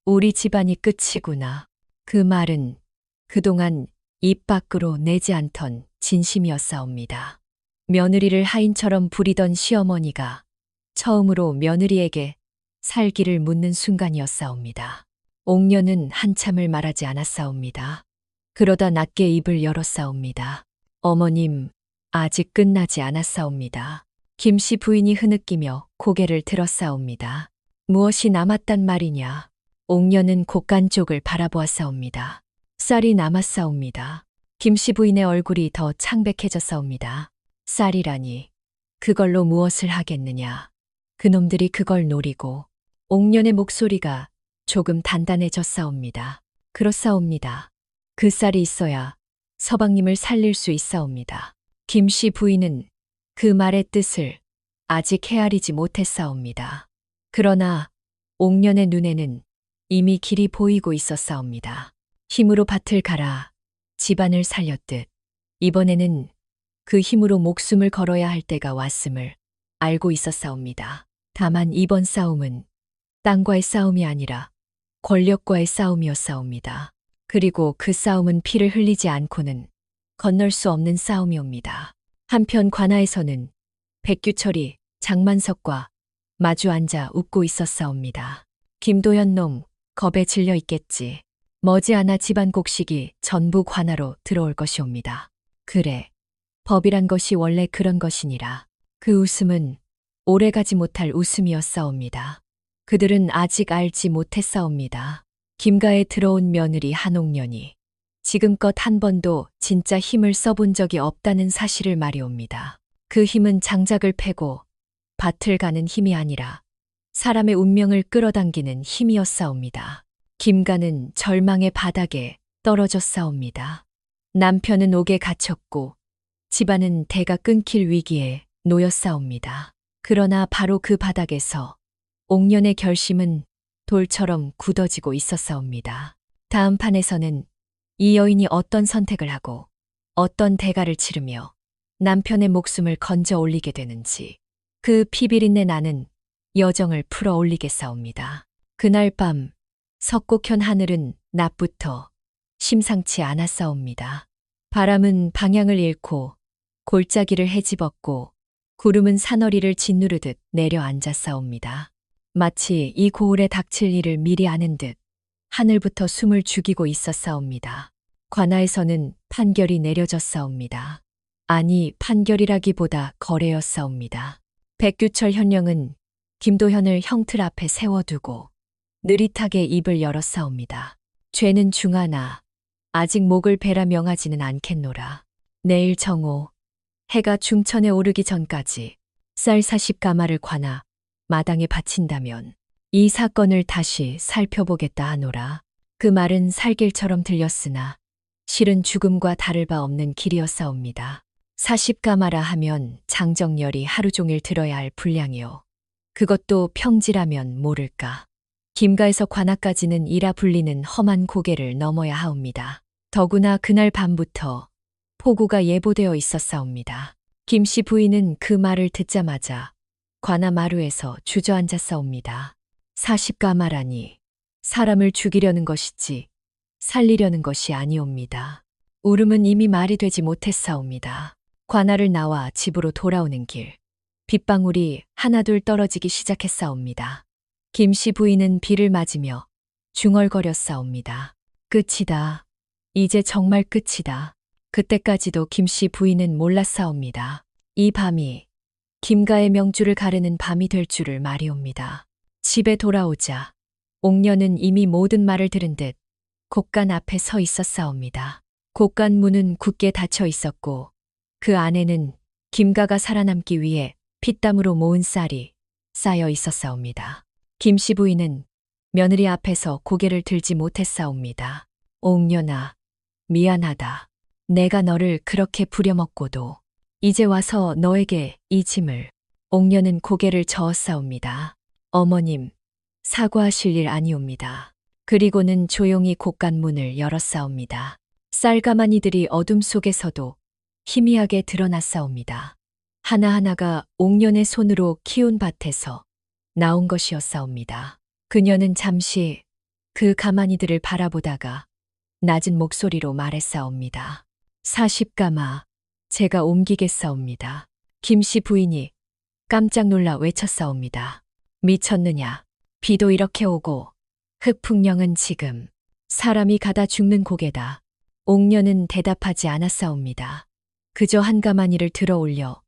우리 집안이 끝이구나. 그 말은 그동안 입 밖으로 내지 않던 진심이었사옵니다. 며느리를 하인처럼 부리던 시어머니가 처음으로 며느리에게 살기를 묻는 순간이었사옵니다. 옥년은 한참을 말하지 않았사옵니다. 그러다 낮게 입을 열었사옵니다. 어머님, 아직 끝나지 않았사옵니다. 김씨 부인이 흐느끼며 고개를 들었사옵니다. 무엇이 남았단 말이냐? 옥년은 곡간 쪽을 바라보았사옵니다. 쌀이 남았사옵니다. 김씨 부인의 얼굴이 더 창백해졌사옵니다. 쌀이라니, 그걸로 무엇을 하겠느냐? 그놈들이 그걸 노리고. 옥년의 목소리가 조금 단단해졌사옵니다. 그렇사옵니다. 그 쌀이 있어야 서방님을 살릴 수 있사옵니다. 김씨 부인은 그 말의 뜻을 아직 헤아리지 못했사옵니다. 그러나 옥년의 눈에는 이미 길이 보이고 있었사옵니다. 힘으로 밭을 갈아 집안을 살렸듯 이번에는 그 힘으로 목숨을 걸어야 할 때가 왔음을 알고 있었사옵니다. 다만 이번 싸움은 땅과의 싸움이 아니라 권력과의 싸움이었사옵니다. 그리고 그 싸움은 피를 흘리지 않고는 건널 수 없는 싸움이옵니다. 한편 관아에서는 백규철이 장만석과 마주 앉아 웃고 있었사옵니다. 김도현 놈, 겁에 질려 있겠지. 머지않아 집안 곡식이 전부 관아로 들어올 것이옵니다. 그래, 법이란 것이 원래 그런 것이니라. 그 웃음은 오래가지 못할 웃음이었사옵니다. 그들은 아직 알지 못했사옵니다. 김가에 들어온 며느리 한옥년이 지금껏 한 번도 진짜 힘을 써본 적이 없다는 사실을 말이옵니다. 그 힘은 장작을 패고 밭을 가는 힘이 아니라 사람의 운명을 끌어당기는 힘이었사옵니다. 김가는 절망의 바닥에 떨어졌사옵니다. 남편은 옥에 갇혔고 집안은 대가 끊길 위기에 놓였사옵니다. 그러나 바로 그 바닥에서 옥년의 결심은 돌처럼 굳어지고 있었사옵니다. 다음 판에서는 이 여인이 어떤 선택을 하고 어떤 대가를 치르며 남편의 목숨을 건져 올리게 되는지 그 피비린내 나는 여정을 풀어 올리겠사옵니다. 그날 밤 석곡현 하늘은 낮부터 심상치 않았사옵니다. 바람은 방향을 잃고 골짜기를 헤집었고 구름은 산허리를 짓누르듯 내려앉았사옵니다. 마치 이 고을에 닥칠 일을 미리 아는 듯 하늘부터 숨을 죽이고 있었사옵니다. 관아에서는 판결이 내려졌사옵니다. 아니, 판결이라기보다 거래였사옵니다. 백규철 현령은 김도현을 형틀 앞에 세워두고 느릿하게 입을 열었사옵니다. 죄는 중하나 아직 목을 베라 명하지는 않겠노라. 내일 정오 해가 중천에 오르기 전까지 쌀 40가마를 관아 마당에 바친다면 이 사건을 다시 살펴보겠다 하노라. 그 말은 살길처럼 들렸으나 실은 죽음과 다를 바 없는 길이었사옵니다. 40가마라 하면 장정열이 하루 종일 들어야 할 분량이요. 그것도 평지라면 모를까. 김가에서 관아까지는 이라 불리는 험한 고개를 넘어야 하옵니다. 더구나 그날 밤부터 폭우가 예보되어 있었사옵니다. 김씨 부인은 그 말을 듣자마자 관아 마루에서 주저앉았사옵니다. 40가마라니 사람을 죽이려는 것이지 살리려는 것이 아니옵니다. 울음은 이미 말이 되지 못했사옵니다. 관아를 나와 집으로 돌아오는 길 빗방울이 하나둘 떨어지기 시작했사옵니다. 김씨 부인은 비를 맞으며 중얼거렸사옵니다. 끝이다. 이제 정말 끝이다. 그때까지도 김씨 부인은 몰랐사옵니다. 이 밤이 김가의 명주를 가르는 밤이 될 줄을 말이옵니다. 집에 돌아오자 옥녀는 이미 모든 말을 들은 듯 곡간 앞에 서 있었사옵니다. 곡간 문은 굳게 닫혀 있었고 그 안에는 김가가 살아남기 위해 피땀으로 모은 쌀이 쌓여 있었사옵니다. 김씨 부인은 며느리 앞에서 고개를 들지 못했사옵니다. 옥녀나, 미안하다. 내가 너를 그렇게 부려먹고도 이제 와서 너에게 이 짐을. 옥녀는 고개를 저었사옵니다. 어머님, 사과하실 일 아니옵니다. 그리고는 조용히 곡간 문을 열었사옵니다. 쌀가마니들이 어둠 속에서도 희미하게 드러났사옵니다. 하나하나가 옥년의 손으로 키운 밭에서 나온 것이었사옵니다. 그녀는 잠시 그 가마니들을 바라보다가 낮은 목소리로 말했사옵니다. 40가마 제가 옮기겠사옵니다. 김씨 부인이 깜짝 놀라 외쳤사옵니다. 미쳤느냐? 비도 이렇게 오고 흑풍령은 지금 사람이 가다 죽는 고개다. 옥녀는 대답하지 않았사옵니다. 그저 한 가마니를 들어 올려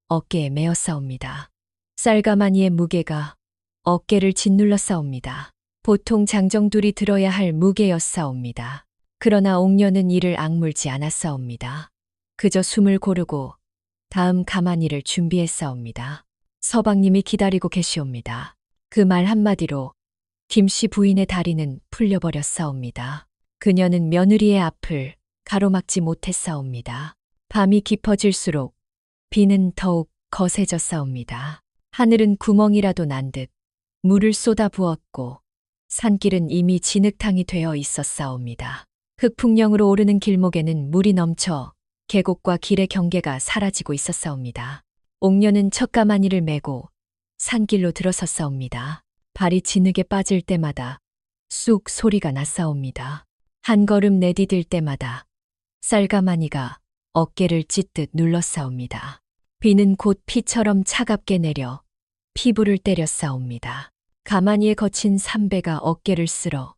어깨에 메었사옵니다. 쌀가마니의 무게가 어깨를 짓눌렀사옵니다. 보통 장정둘이 들어야 할 무게였사옵니다. 그러나 옥녀는 이를 악물지 않았사옵니다. 그저 숨을 고르고 다음 가마니를 준비했사옵니다. 서방님이 기다리고 계시옵니다. 그 말 한마디로 김씨 부인의 다리는 풀려버렸사옵니다. 그녀는 며느리의 앞을 가로막지 못했사옵니다. 밤이 깊어질수록 비는 더욱 거세졌사옵니다. 하늘은 구멍이라도 난 듯 물을 쏟아부었고 산길은 이미 진흙탕이 되어 있었사옵니다. 흑풍령으로 오르는 길목에는 물이 넘쳐 계곡과 길의 경계가 사라지고 있었사옵니다. 옥녀는 첫 가마니를 메고 산길로 들어섰사옵니다. 발이 진흙에 빠질 때마다 쑥 소리가 났사옵니다. 한 걸음 내디딜 때마다 쌀가마니가 어깨를 찢듯 눌렀사옵니다. 비는 곧 피처럼 차갑게 내려 피부를 때렸사옵니다. 가마니에 거친 삼배가 어깨를 쓸어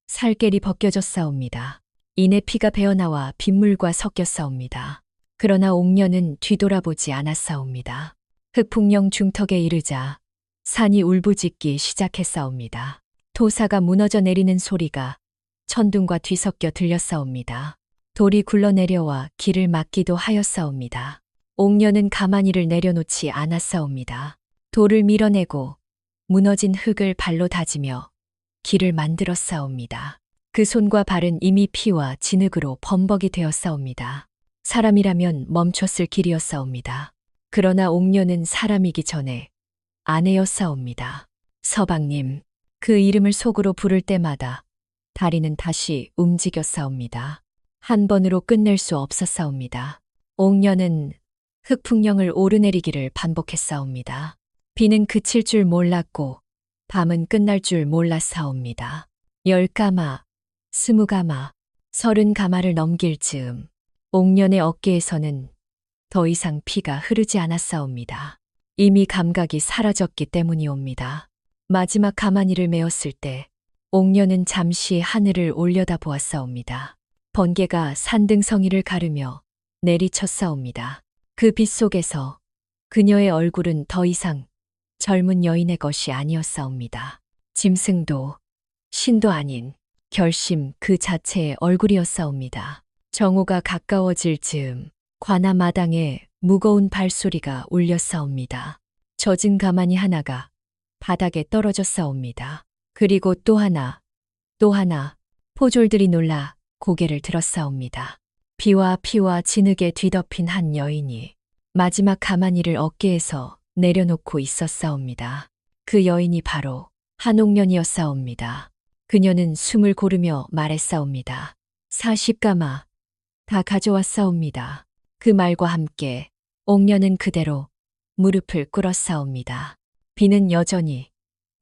살결이 벗겨졌사옵니다. 이내 피가 배어나와 빗물과 섞였사옵니다. 그러나 옥녀는 뒤돌아보지 않았사옵니다. 흑풍령 중턱에 이르자 산이 울부짖기 시작했사옵니다. 토사가 무너져 내리는 소리가 천둥과 뒤섞여 들렸사옵니다. 돌이 굴러내려와 길을 막기도 하였사옵니다. 옥녀는 가마니를 내려놓지 않았사옵니다. 돌을 밀어내고 무너진 흙을 발로 다지며 길을 만들었사옵니다. 그 손과 발은 이미 피와 진흙으로 범벅이 되었사옵니다. 사람이라면 멈췄을 길이었사옵니다. 그러나 옥녀는 사람이기 전에 아내였사옵니다. 서방님, 그 이름을 속으로 부를 때마다 다리는 다시 움직였사옵니다. 한 번으로 끝낼 수 없었사옵니다. 옥년은 흑풍령을 오르내리기를 반복했사옵니다. 비는 그칠 줄 몰랐고 밤은 끝날 줄 몰랐사옵니다. 10가마, 20가마, 30가마를 넘길 즈음 옥년의 어깨에서는 더 이상 피가 흐르지 않았사옵니다. 이미 감각이 사라졌기 때문이옵니다. 마지막 가마니를 메었을 때 옥년은 잠시 하늘을 올려다 보았사옵니다. 번개가 산등성이를 가르며 내리쳤사옵니다. 그 빛 속에서 그녀의 얼굴은 더 이상 젊은 여인의 것이 아니었사옵니다. 짐승도 신도 아닌 결심 그 자체의 얼굴이었사옵니다. 정오가 가까워질 즈음 관아 마당에 무거운 발소리가 울렸사옵니다. 젖은 가마니 하나가 바닥에 떨어졌사옵니다. 그리고 또 하나, 또 하나, 포졸들이 놀라 고개를 들었사옵니다. 비와 피와 진흙에 뒤덮인 한 여인이 마지막 가마니를 어깨에서 내려놓고 있었사옵니다. 그 여인이 바로 한옥년이었사옵니다. 그녀는 숨을 고르며 말했사옵니다. 40가마 다 가져왔사옵니다. 그 말과 함께 옥년은 그대로 무릎을 꿇었사옵니다. 비는 여전히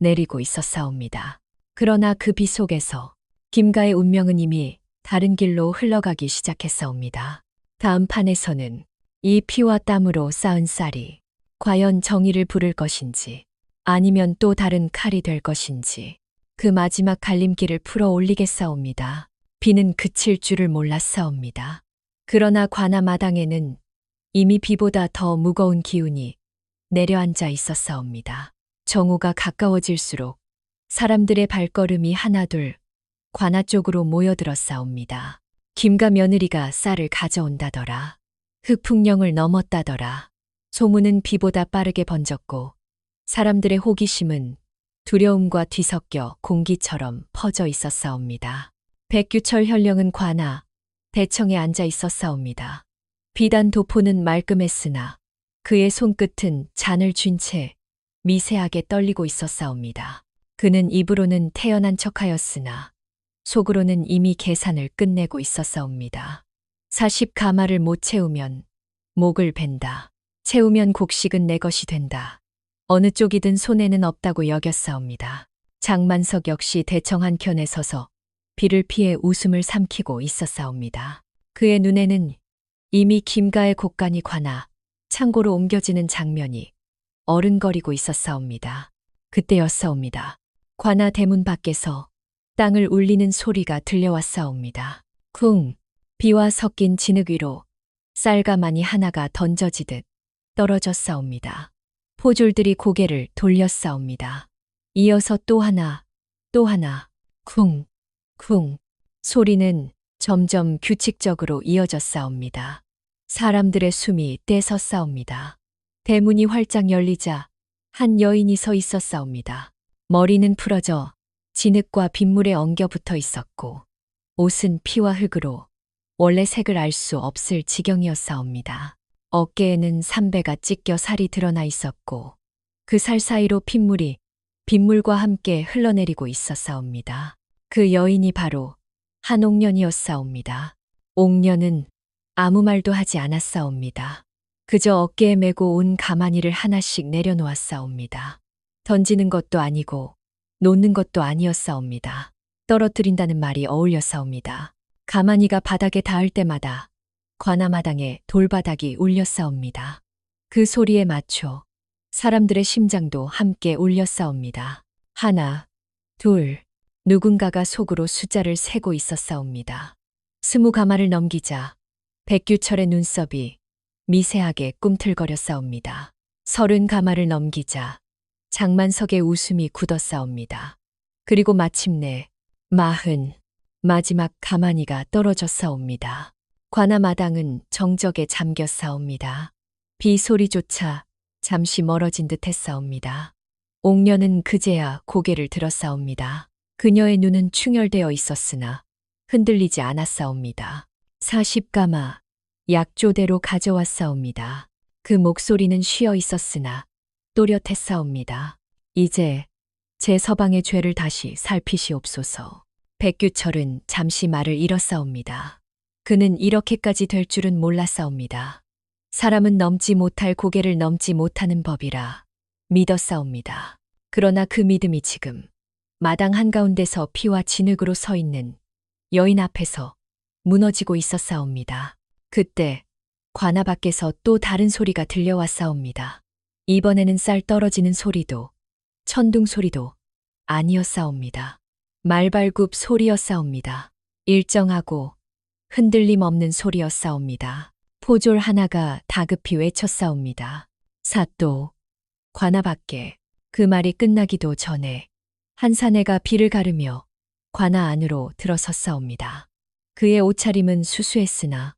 내리고 있었사옵니다. 그러나 그 비 속에서 김가의 운명은 이미 다른 길로 흘러가기 시작했사옵니다. 다음 판에서는 이 피와 땀으로 쌓은 쌀이 과연 정의를 부를 것인지 아니면 또 다른 칼이 될 것인지 그 마지막 갈림길을 풀어 올리겠사옵니다. 비는 그칠 줄을 몰랐사옵니다. 그러나 관아 마당에는 이미 비보다 더 무거운 기운이 내려앉아 있었사옵니다. 정오가 가까워질수록 사람들의 발걸음이 하나둘 관아 쪽으로 모여들었사옵니다. 김가 며느리가 쌀을 가져온다더라. 흑풍령을 넘었다더라. 소문은 비보다 빠르게 번졌고 사람들의 호기심은 두려움과 뒤섞여 공기처럼 퍼져 있었사옵니다. 백규철 현령은 관아 대청에 앉아 있었사옵니다. 비단 도포는 말끔했으나 그의 손끝은 잔을 쥔 채 미세하게 떨리고 있었사옵니다. 그는 입으로는 태연한 척하였으나 속으로는 이미 계산을 끝내고 있었사옵니다. 40가마를 못 채우면 목을 벤다. 채우면 곡식은 내 것이 된다. 어느 쪽이든 손해는 없다고 여겼사옵니다. 장만석 역시 대청 한켠에 서서 비를 피해 웃음을 삼키고 있었사옵니다. 그의 눈에는 이미 김가의 곡간이 관아 창고로 옮겨지는 장면이 어른거리고 있었사옵니다. 그때였사옵니다. 관아 대문 밖에서 땅을 울리는 소리가 들려왔사옵니다. 쿵! 비와 섞인 진흙 위로 쌀가마니 하나가 던져지듯 떨어졌사옵니다. 포졸들이 고개를 돌렸사옵니다. 이어서 또 하나, 또 하나, 쿵! 쿵! 소리는 점점 규칙적으로 이어졌사옵니다. 사람들의 숨이 떼섰사옵니다. 대문이 활짝 열리자 한 여인이 서 있었사옵니다. 머리는 풀어져 진흙과 빗물에 엉겨 붙어 있었고 옷은 피와 흙으로 원래 색을 알 수 없을 지경이었사옵니다. 어깨에는 삼배가 찢겨 살이 드러나 있었고 그 살 사이로 핏물이 빗물과 함께 흘러내리고 있었사옵니다. 그 여인이 바로 한옥년이었사옵니다. 옥년은 아무 말도 하지 않았사옵니다. 그저 어깨에 메고 온 가마니를 하나씩 내려놓았사옵니다. 던지는 것도 아니고 놓는 것도 아니었사옵니다. 떨어뜨린다는 말이 어울렸사옵니다. 가마니가 바닥에 닿을 때마다 관아마당에 돌바닥이 울렸사옵니다. 그 소리에 맞춰 사람들의 심장도 함께 울렸사옵니다. 하나, 둘, 누군가가 속으로 숫자를 세고 있었사옵니다. 20가마를 넘기자 백규철의 눈썹이 미세하게 꿈틀거렸사옵니다. 30가마를 넘기자 장만석의 웃음이 굳었사옵니다. 그리고 마침내 40, 마지막 가마니가 떨어졌사옵니다. 관아 마당은 정적에 잠겼사옵니다. 비 소리조차 잠시 멀어진 듯 했사옵니다. 옥년은 그제야 고개를 들었사옵니다. 그녀의 눈은 충혈되어 있었으나 흔들리지 않았사옵니다. 40가마 약조대로 가져왔사옵니다. 그 목소리는 쉬어 있었으나 또렷했사옵니다. 이제 제 서방의 죄를 다시 살피시옵소서. 백규철은 잠시 말을 잃었사옵니다. 그는 이렇게까지 될 줄은 몰랐사옵니다. 사람은 넘지 못할 고개를 넘지 못하는 법이라 믿었사옵니다. 그러나 그 믿음이 지금 마당 한가운데서 피와 진흙으로 서 있는 여인 앞에서 무너지고 있었사옵니다. 그때 관아 밖에서 또 다른 소리가 들려왔사옵니다. 이번에는 쌀 떨어지는 소리도 천둥 소리도 아니었사옵니다. 말발굽 소리였사옵니다. 일정하고 흔들림 없는 소리였사옵니다. 포졸 하나가 다급히 외쳤사옵니다. 사또, 관아 밖에. 그 말이 끝나기도 전에 한 사내가 비를 가르며 관아 안으로 들어섰사옵니다. 그의 옷차림은 수수했으나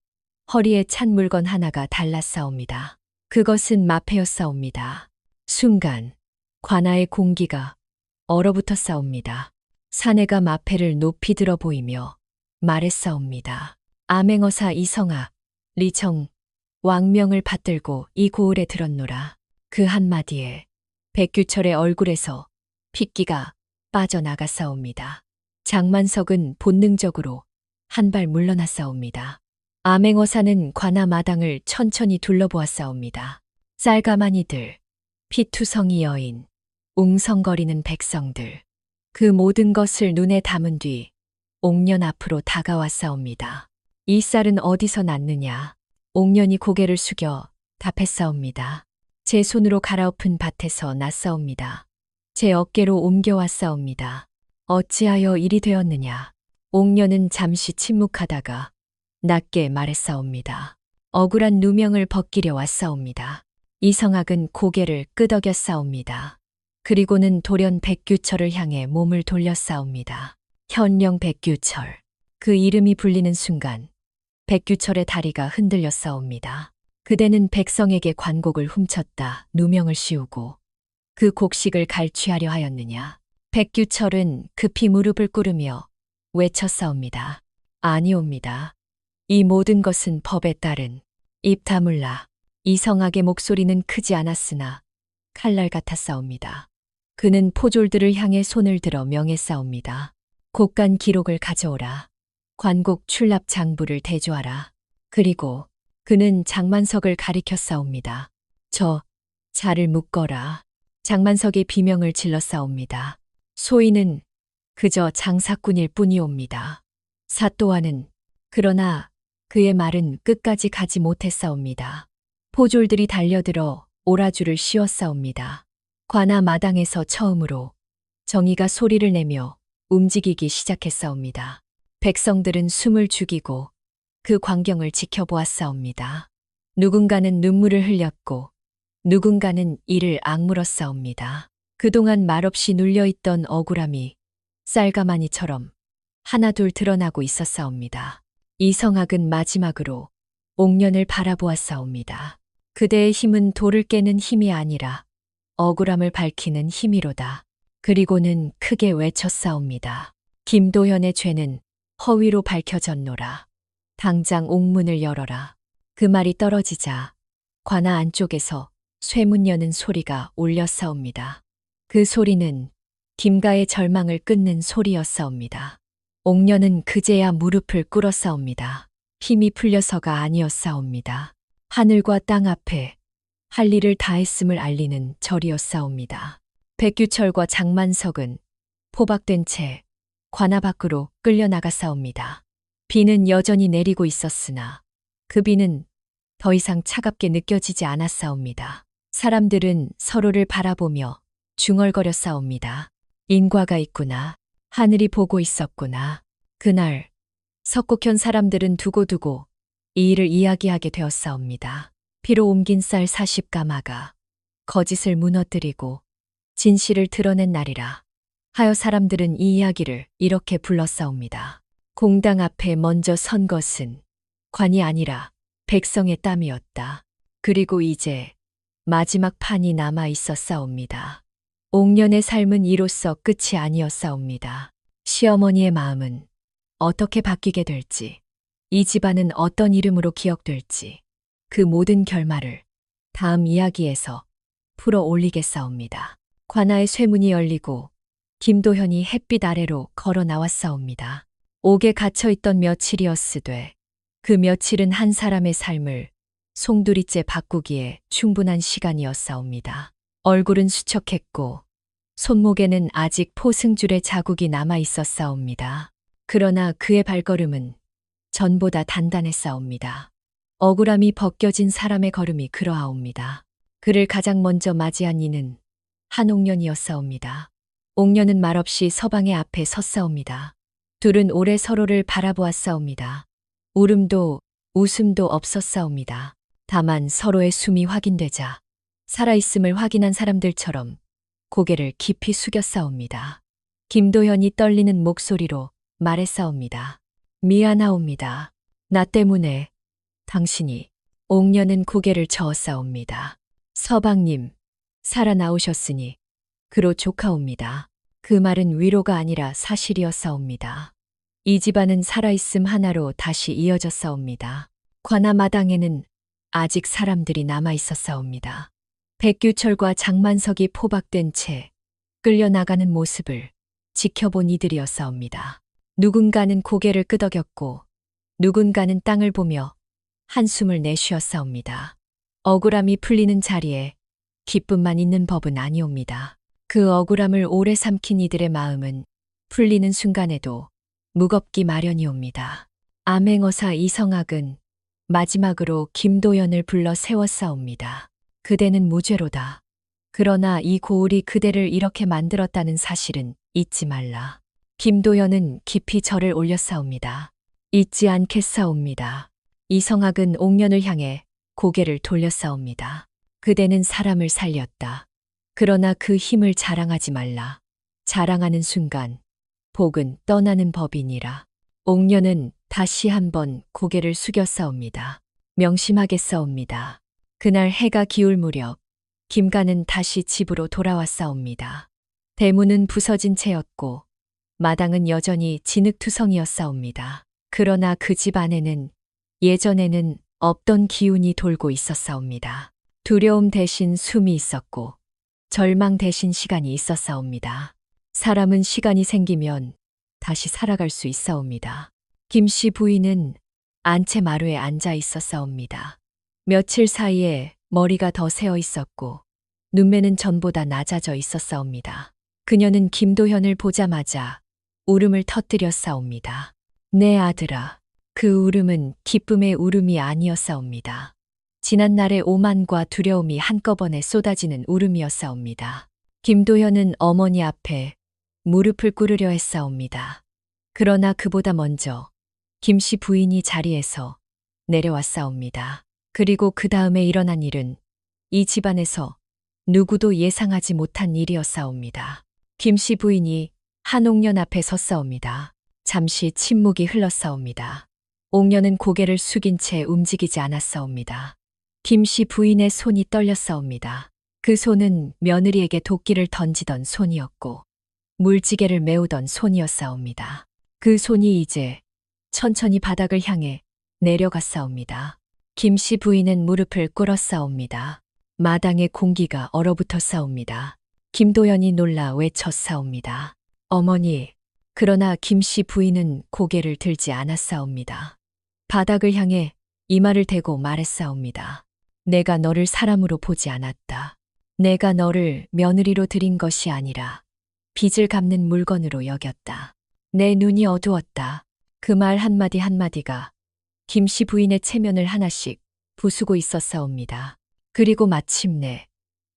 허리에 찬 물건 하나가 달랐사옵니다. 그것은 마패였사옵니다. 순간 관아의 공기가 얼어붙었사옵니다. 사내가 마패를 높이 들어 보이며 말했사옵니다. 암행어사 이성아, 리청, 왕명을 받들고 이 고을에 들었노라. 그 한마디에 백규철의 얼굴에서 핏기가 빠져나갔사옵니다. 장만석은 본능적으로 한 발 물러났사옵니다. 암행어사는 관아 마당을 천천히 둘러보았사옵니다. 쌀가마니들, 피투성이 여인, 웅성거리는 백성들, 그 모든 것을 눈에 담은 뒤 옥년 앞으로 다가왔사옵니다. 이 쌀은 어디서 났느냐? 옥년이 고개를 숙여 답했사옵니다. 제 손으로 갈아엎은 밭에서 났사옵니다. 제 어깨로 옮겨왔사옵니다. 어찌하여 일이 되었느냐? 옥년은 잠시 침묵하다가 낮게 말했사옵니다. 억울한 누명을 벗기려 왔사옵니다. 이성학은 고개를 끄덕였사옵니다. 그리고는 돌연 백규철을 향해 몸을 돌렸사옵니다. 현령 백규철. 그 이름이 불리는 순간 백규철의 다리가 흔들렸사옵니다. 그대는 백성에게 관곡을 훔쳤다 누명을 씌우고 그 곡식을 갈취하려 하였느냐. 백규철은 급히 무릎을 꿇으며 외쳤사옵니다. 아니옵니다. 이 모든 것은 법에 따른 입 다물라. 이성학의 목소리는 크지 않았으나 칼날 같았사옵니다. 그는 포졸들을 향해 손을 들어 명했사옵니다. 곡간 기록을 가져오라. 관곡 출납 장부를 대조하라. 그리고 그는 장만석을 가리켰사옵니다. 저 자를 묶어라. 장만석의 비명을 질렀사옵니다. 소인은 그저 장사꾼일 뿐이옵니다. 사또와는 그러나 그의 말은 끝까지 가지 못했사옵니다. 포졸들이 달려들어 오라줄을 씌웠사옵니다. 관아 마당에서 처음으로 정의가 소리를 내며 움직이기 시작했사옵니다. 백성들은 숨을 죽이고 그 광경을 지켜보았사옵니다. 누군가는 눈물을 흘렸고 누군가는 이를 악물었사옵니다. 그동안 말없이 눌려있던 억울함이 쌀가마니처럼 하나둘 드러나고 있었사옵니다. 이성학은 마지막으로 옥년을 바라보았사옵니다. 그대의 힘은 돌을 깨는 힘이 아니라 억울함을 밝히는 힘이로다. 그리고는 크게 외쳤사옵니다. 김도현의 죄는 허위로 밝혀졌노라. 당장 옥문을 열어라. 그 말이 떨어지자 관아 안쪽에서 쇠문 여는 소리가 울렸사옵니다. 그 소리는 김가의 절망을 끊는 소리였사옵니다. 옥년은 그제야 무릎을 꿇었사옵니다. 힘이 풀려서가 아니었사옵니다. 하늘과 땅 앞에 할 일을 다했음을 알리는 절이었사옵니다. 백규철과 장만석은 포박된 채 관아 밖으로 끌려나갔사옵니다. 비는 여전히 내리고 있었으나 그 비는 더 이상 차갑게 느껴지지 않았사옵니다. 사람들은 서로를 바라보며 중얼거렸사옵니다. 인과가 있구나. 하늘이 보고 있었구나. 그날 석곡현 사람들은 두고두고 이 일을 이야기하게 되었사옵니다. 피로 옮긴 쌀 40가마가 거짓을 무너뜨리고 진실을 드러낸 날이라 하여 사람들은 이 이야기를 이렇게 불렀사옵니다. 공당 앞에 먼저 선 것은 관이 아니라 백성의 땀이었다. 그리고 이제 마지막 판이 남아 있었사옵니다. 옥년의 삶은 이로써 끝이 아니었사옵니다. 시어머니의 마음은 어떻게 바뀌게 될지, 이 집안은 어떤 이름으로 기억될지, 그 모든 결말을 다음 이야기에서 풀어 올리겠사옵니다. 관아의 쇠문이 열리고 김도현이 햇빛 아래로 걸어 나왔사옵니다. 옥에 갇혀있던 며칠이었으되 그 며칠은 한 사람의 삶을 송두리째 바꾸기에 충분한 시간이었사옵니다. 얼굴은 수척했고 손목에는 아직 포승줄의 자국이 남아 있었사옵니다. 그러나 그의 발걸음은 전보다 단단했사옵니다. 억울함이 벗겨진 사람의 걸음이 그러하옵니다. 그를 가장 먼저 맞이한 이는 한옥년이었사옵니다. 옥년은 말없이 서방의 앞에 섰사옵니다. 둘은 오래 서로를 바라보았사옵니다. 울음도 웃음도 없었사옵니다. 다만 서로의 숨이 확인되자 살아있음을 확인한 사람들처럼 고개를 깊이 숙였사옵니다. 김도현이 떨리는 목소리로 말했사옵니다. 미안하옵니다. 나 때문에 당신이. 옥년은 고개를 저었사옵니다. 서방님, 살아나오셨으니 그로 조카옵니다. 그 말은 위로가 아니라 사실이었사옵니다. 이 집안은 살아있음 하나로 다시 이어졌사옵니다. 관아 마당에는 아직 사람들이 남아있었사옵니다. 백규철과 장만석이 포박된 채 끌려나가는 모습을 지켜본 이들이었사옵니다. 누군가는 고개를 끄덕였고 누군가는 땅을 보며 한숨을 내쉬었사옵니다. 억울함이 풀리는 자리에 기쁨만 있는 법은 아니옵니다. 그 억울함을 오래 삼킨 이들의 마음은 풀리는 순간에도 무겁기 마련이옵니다. 암행어사 이성학은 마지막으로 김도연을 불러 세웠사옵니다. 그대는 무죄로다. 그러나 이 고을이 그대를 이렇게 만들었다는 사실은 잊지 말라. 김도연은 깊이 절을 올렸사옵니다. 잊지 않겠사옵니다. 이성학은 옥년을 향해 고개를 돌렸사옵니다. 그대는 사람을 살렸다. 그러나 그 힘을 자랑하지 말라. 자랑하는 순간 복은 떠나는 법이니라. 옥년은 다시 한번 고개를 숙였사옵니다. 명심하겠사옵니다. 그날 해가 기울 무렵 김가는 다시 집으로 돌아왔사옵니다. 대문은 부서진 채였고 마당은 여전히 진흙투성이었사옵니다. 그러나 그 집 안에는 예전에는 없던 기운이 돌고 있었사옵니다. 두려움 대신 숨이 있었고 절망 대신 시간이 있었사옵니다. 사람은 시간이 생기면 다시 살아갈 수 있사옵니다. 김씨 부인은 안채 마루에 앉아 있었사옵니다. 며칠 사이에 머리가 더 새어 있었고 눈매는 전보다 낮아져 있었사옵니다. 그녀는 김도현을 보자마자 울음을 터뜨렸사옵니다. 내 아들아. 그 울음은 기쁨의 울음이 아니었사옵니다. 지난날의 오만과 두려움이 한꺼번에 쏟아지는 울음이었사옵니다. 김도현은 어머니 앞에 무릎을 꿇으려 했사옵니다. 그러나 그보다 먼저 김씨 부인이 자리에서 내려왔사옵니다. 그리고 그 다음에 일어난 일은 이 집안에서 누구도 예상하지 못한 일이었사옵니다. 김씨 부인이 한옥년 앞에 섰사옵니다. 잠시 침묵이 흘렀사옵니다. 옥년은 고개를 숙인 채 움직이지 않았사옵니다. 김씨 부인의 손이 떨렸사옵니다. 그 손은 며느리에게 도끼를 던지던 손이었고 물지개를 메우던 손이었사옵니다. 그 손이 이제 천천히 바닥을 향해 내려갔사옵니다. 김씨 부인은 무릎을 꿇었사옵니다. 마당의 공기가 얼어붙었사옵니다. 김도연이 놀라 외쳤사옵니다. 어머니. 그러나 김씨 부인은 고개를 들지 않았사옵니다. 바닥을 향해 이마를 대고 말했사옵니다. 내가 너를 사람으로 보지 않았다. 내가 너를 며느리로 들인 것이 아니라 빚을 갚는 물건으로 여겼다. 내 눈이 어두웠다. 그 말 한마디 한마디가 김씨 부인의 체면을 하나씩 부수고 있었사옵니다. 그리고 마침내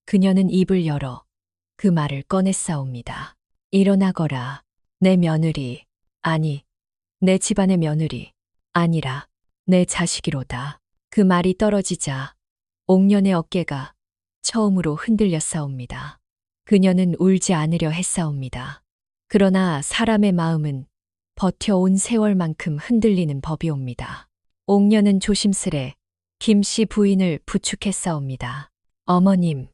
그녀는 입을 열어 그 말을 꺼냈사옵니다. 일어나거라. 내 며느리, 아니, 내 집안의 며느리, 아니라 내 자식이로다. 그 말이 떨어지자 옥년의 어깨가 처음으로 흔들렸사옵니다. 그녀는 울지 않으려 했사옵니다. 그러나 사람의 마음은 버텨온 세월만큼 흔들리는 법이옵니다. 옥년은 조심스레 김씨 부인을 부축했사옵니다. 어머님,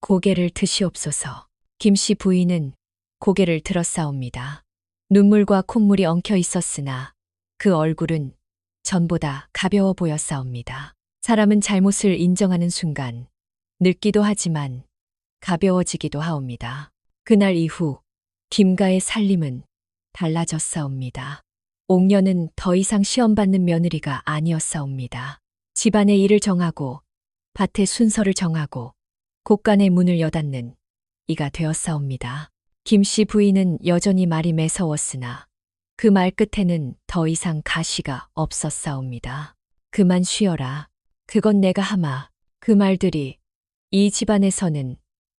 고개를 드시옵소서. 김씨 부인은 고개를 들었사옵니다. 눈물과 콧물이 엉켜 있었으나 그 얼굴은 전보다 가벼워 보였사옵니다. 사람은 잘못을 인정하는 순간 늙기도 하지만 가벼워지기도 하옵니다. 그날 이후 김가의 살림은 달라졌사옵니다. 옥녀는 더 이상 시험 받는 며느리가 아니었사옵니다. 집안의 일을 정하고 밭의 순서를 정하고 곳간의 문을 여닫는 이가 되었사옵니다. 김씨 부인은 여전히 말이 매서웠으나 그 말 끝에는 더 이상 가시가 없었사옵니다. 그만 쉬어라. 그건 내가 하마. 그 말들이 이 집안에서는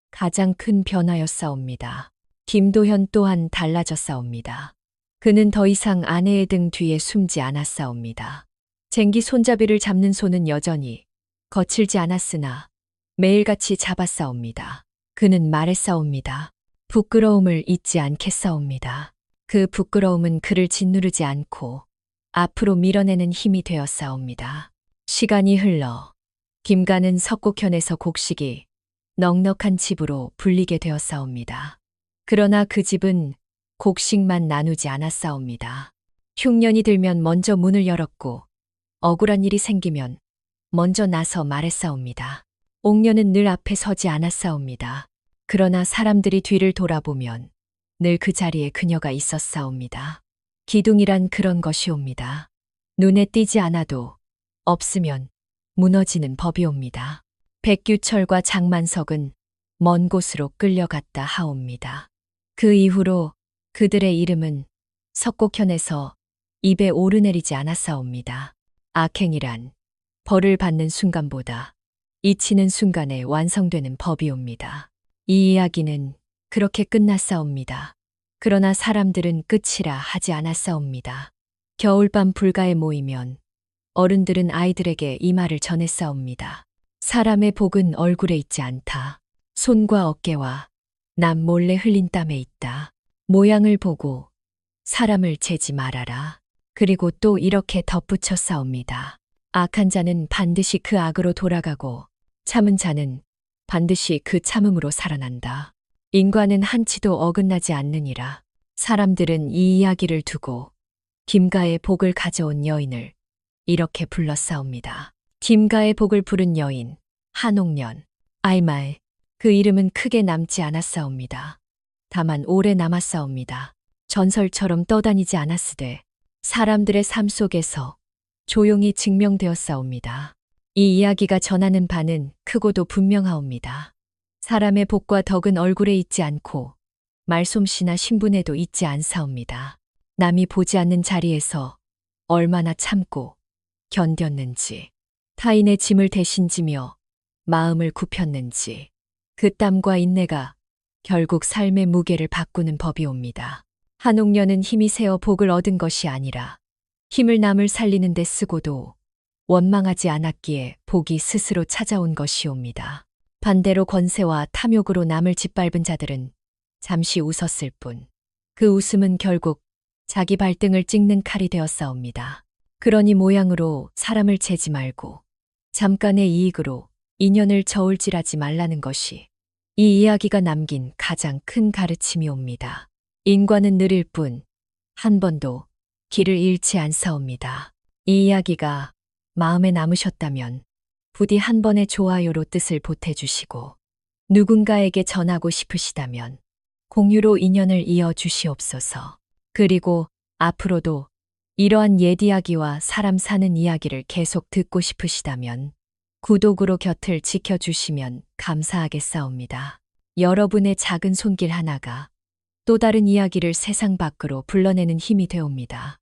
가장 큰 변화였사옵니다. 김도현 또한 달라졌사옵니다. 그는 더 이상 아내의 등 뒤에 숨지 않았사옵니다. 쟁기 손잡이를 잡는 손은 여전히 거칠지 않았으나 매일같이 잡았사옵니다. 그는 말했사옵니다. 부끄러움을 잊지 않겠사옵니다. 그 부끄러움은 그를 짓누르지 않고 앞으로 밀어내는 힘이 되었사옵니다. 시간이 흘러 김가는 석곡현에서 곡식이 넉넉한 집으로 불리게 되었사옵니다. 그러나 그 집은 곡식만 나누지 않았사옵니다. 흉년이 들면 먼저 문을 열었고 억울한 일이 생기면 먼저 나서 말했사옵니다. 옥녀는 늘 앞에 서지 않았사옵니다. 그러나 사람들이 뒤를 돌아보면 늘 그 자리에 그녀가 있었사옵니다. 기둥이란 그런 것이옵니다. 눈에 띄지 않아도 없으면 무너지는 법이옵니다. 백규철과 장만석은 먼 곳으로 끌려갔다 하옵니다. 그 이후로 그들의 이름은 석곡현에서 입에 오르내리지 않았사옵니다. 악행이란 벌을 받는 순간보다 잊히는 순간에 완성되는 법이옵니다. 이 이야기는 그렇게 끝났사옵니다. 그러나 사람들은 끝이라 하지 않았사옵니다. 겨울밤 불가에 모이면 어른들은 아이들에게 이 말을 전했사옵니다. 사람의 복은 얼굴에 있지 않다. 손과 어깨와 남 몰래 흘린 땀에 있다. 모양을 보고 사람을 재지 말아라. 그리고 또 이렇게 덧붙였사옵니다. 악한 자는 반드시 그 악으로 돌아가고 참은 자는 반드시 그 참음으로 살아난다. 인과는 한치도 어긋나지 않느니라. 사람들은 이 이야기를 두고 김가의 복을 가져온 여인을 이렇게 불렀사옵니다. 김가의 복을 부른 여인, 한옥년. 아이말, 그 이름은 크게 남지 않았사옵니다. 다만 오래 남았사옵니다. 전설처럼 떠다니지 않았으되 사람들의 삶 속에서 조용히 증명되었사옵니다. 이 이야기가 전하는 바는 크고도 분명하옵니다. 사람의 복과 덕은 얼굴에 있지 않고 말솜씨나 신분에도 있지 않사옵니다. 남이 보지 않는 자리에서 얼마나 참고 견뎠는지, 타인의 짐을 대신 지며 마음을 굽혔는지, 그 땀과 인내가 결국 삶의 무게를 바꾸는 법이옵니다. 한옥년은 힘이 세어 복을 얻은 것이 아니라 힘을 남을 살리는 데 쓰고도 원망하지 않았기에 복이 스스로 찾아온 것이옵니다. 반대로 권세와 탐욕으로 남을 짓밟은 자들은 잠시 웃었을 뿐, 그 웃음은 결국 자기 발등을 찍는 칼이 되었사옵니다. 그러니 모양으로 사람을 재지 말고 잠깐의 이익으로 인연을 저울질하지 말라는 것이 이 이야기가 남긴 가장 큰 가르침이옵니다. 인과는 느릴 뿐 한 번도 길을 잃지 않사옵니다. 이 이야기가 마음에 남으셨다면 부디 한 번의 좋아요로 뜻을 보태주시고 누군가에게 전하고 싶으시다면 공유로 인연을 이어주시옵소서. 그리고 앞으로도 이러한 옛 이야기와 사람 사는 이야기를 계속 듣고 싶으시다면 구독으로 곁을 지켜주시면 감사하겠사옵니다. 여러분의 작은 손길 하나가 또 다른 이야기를 세상 밖으로 불러내는 힘이 되옵니다.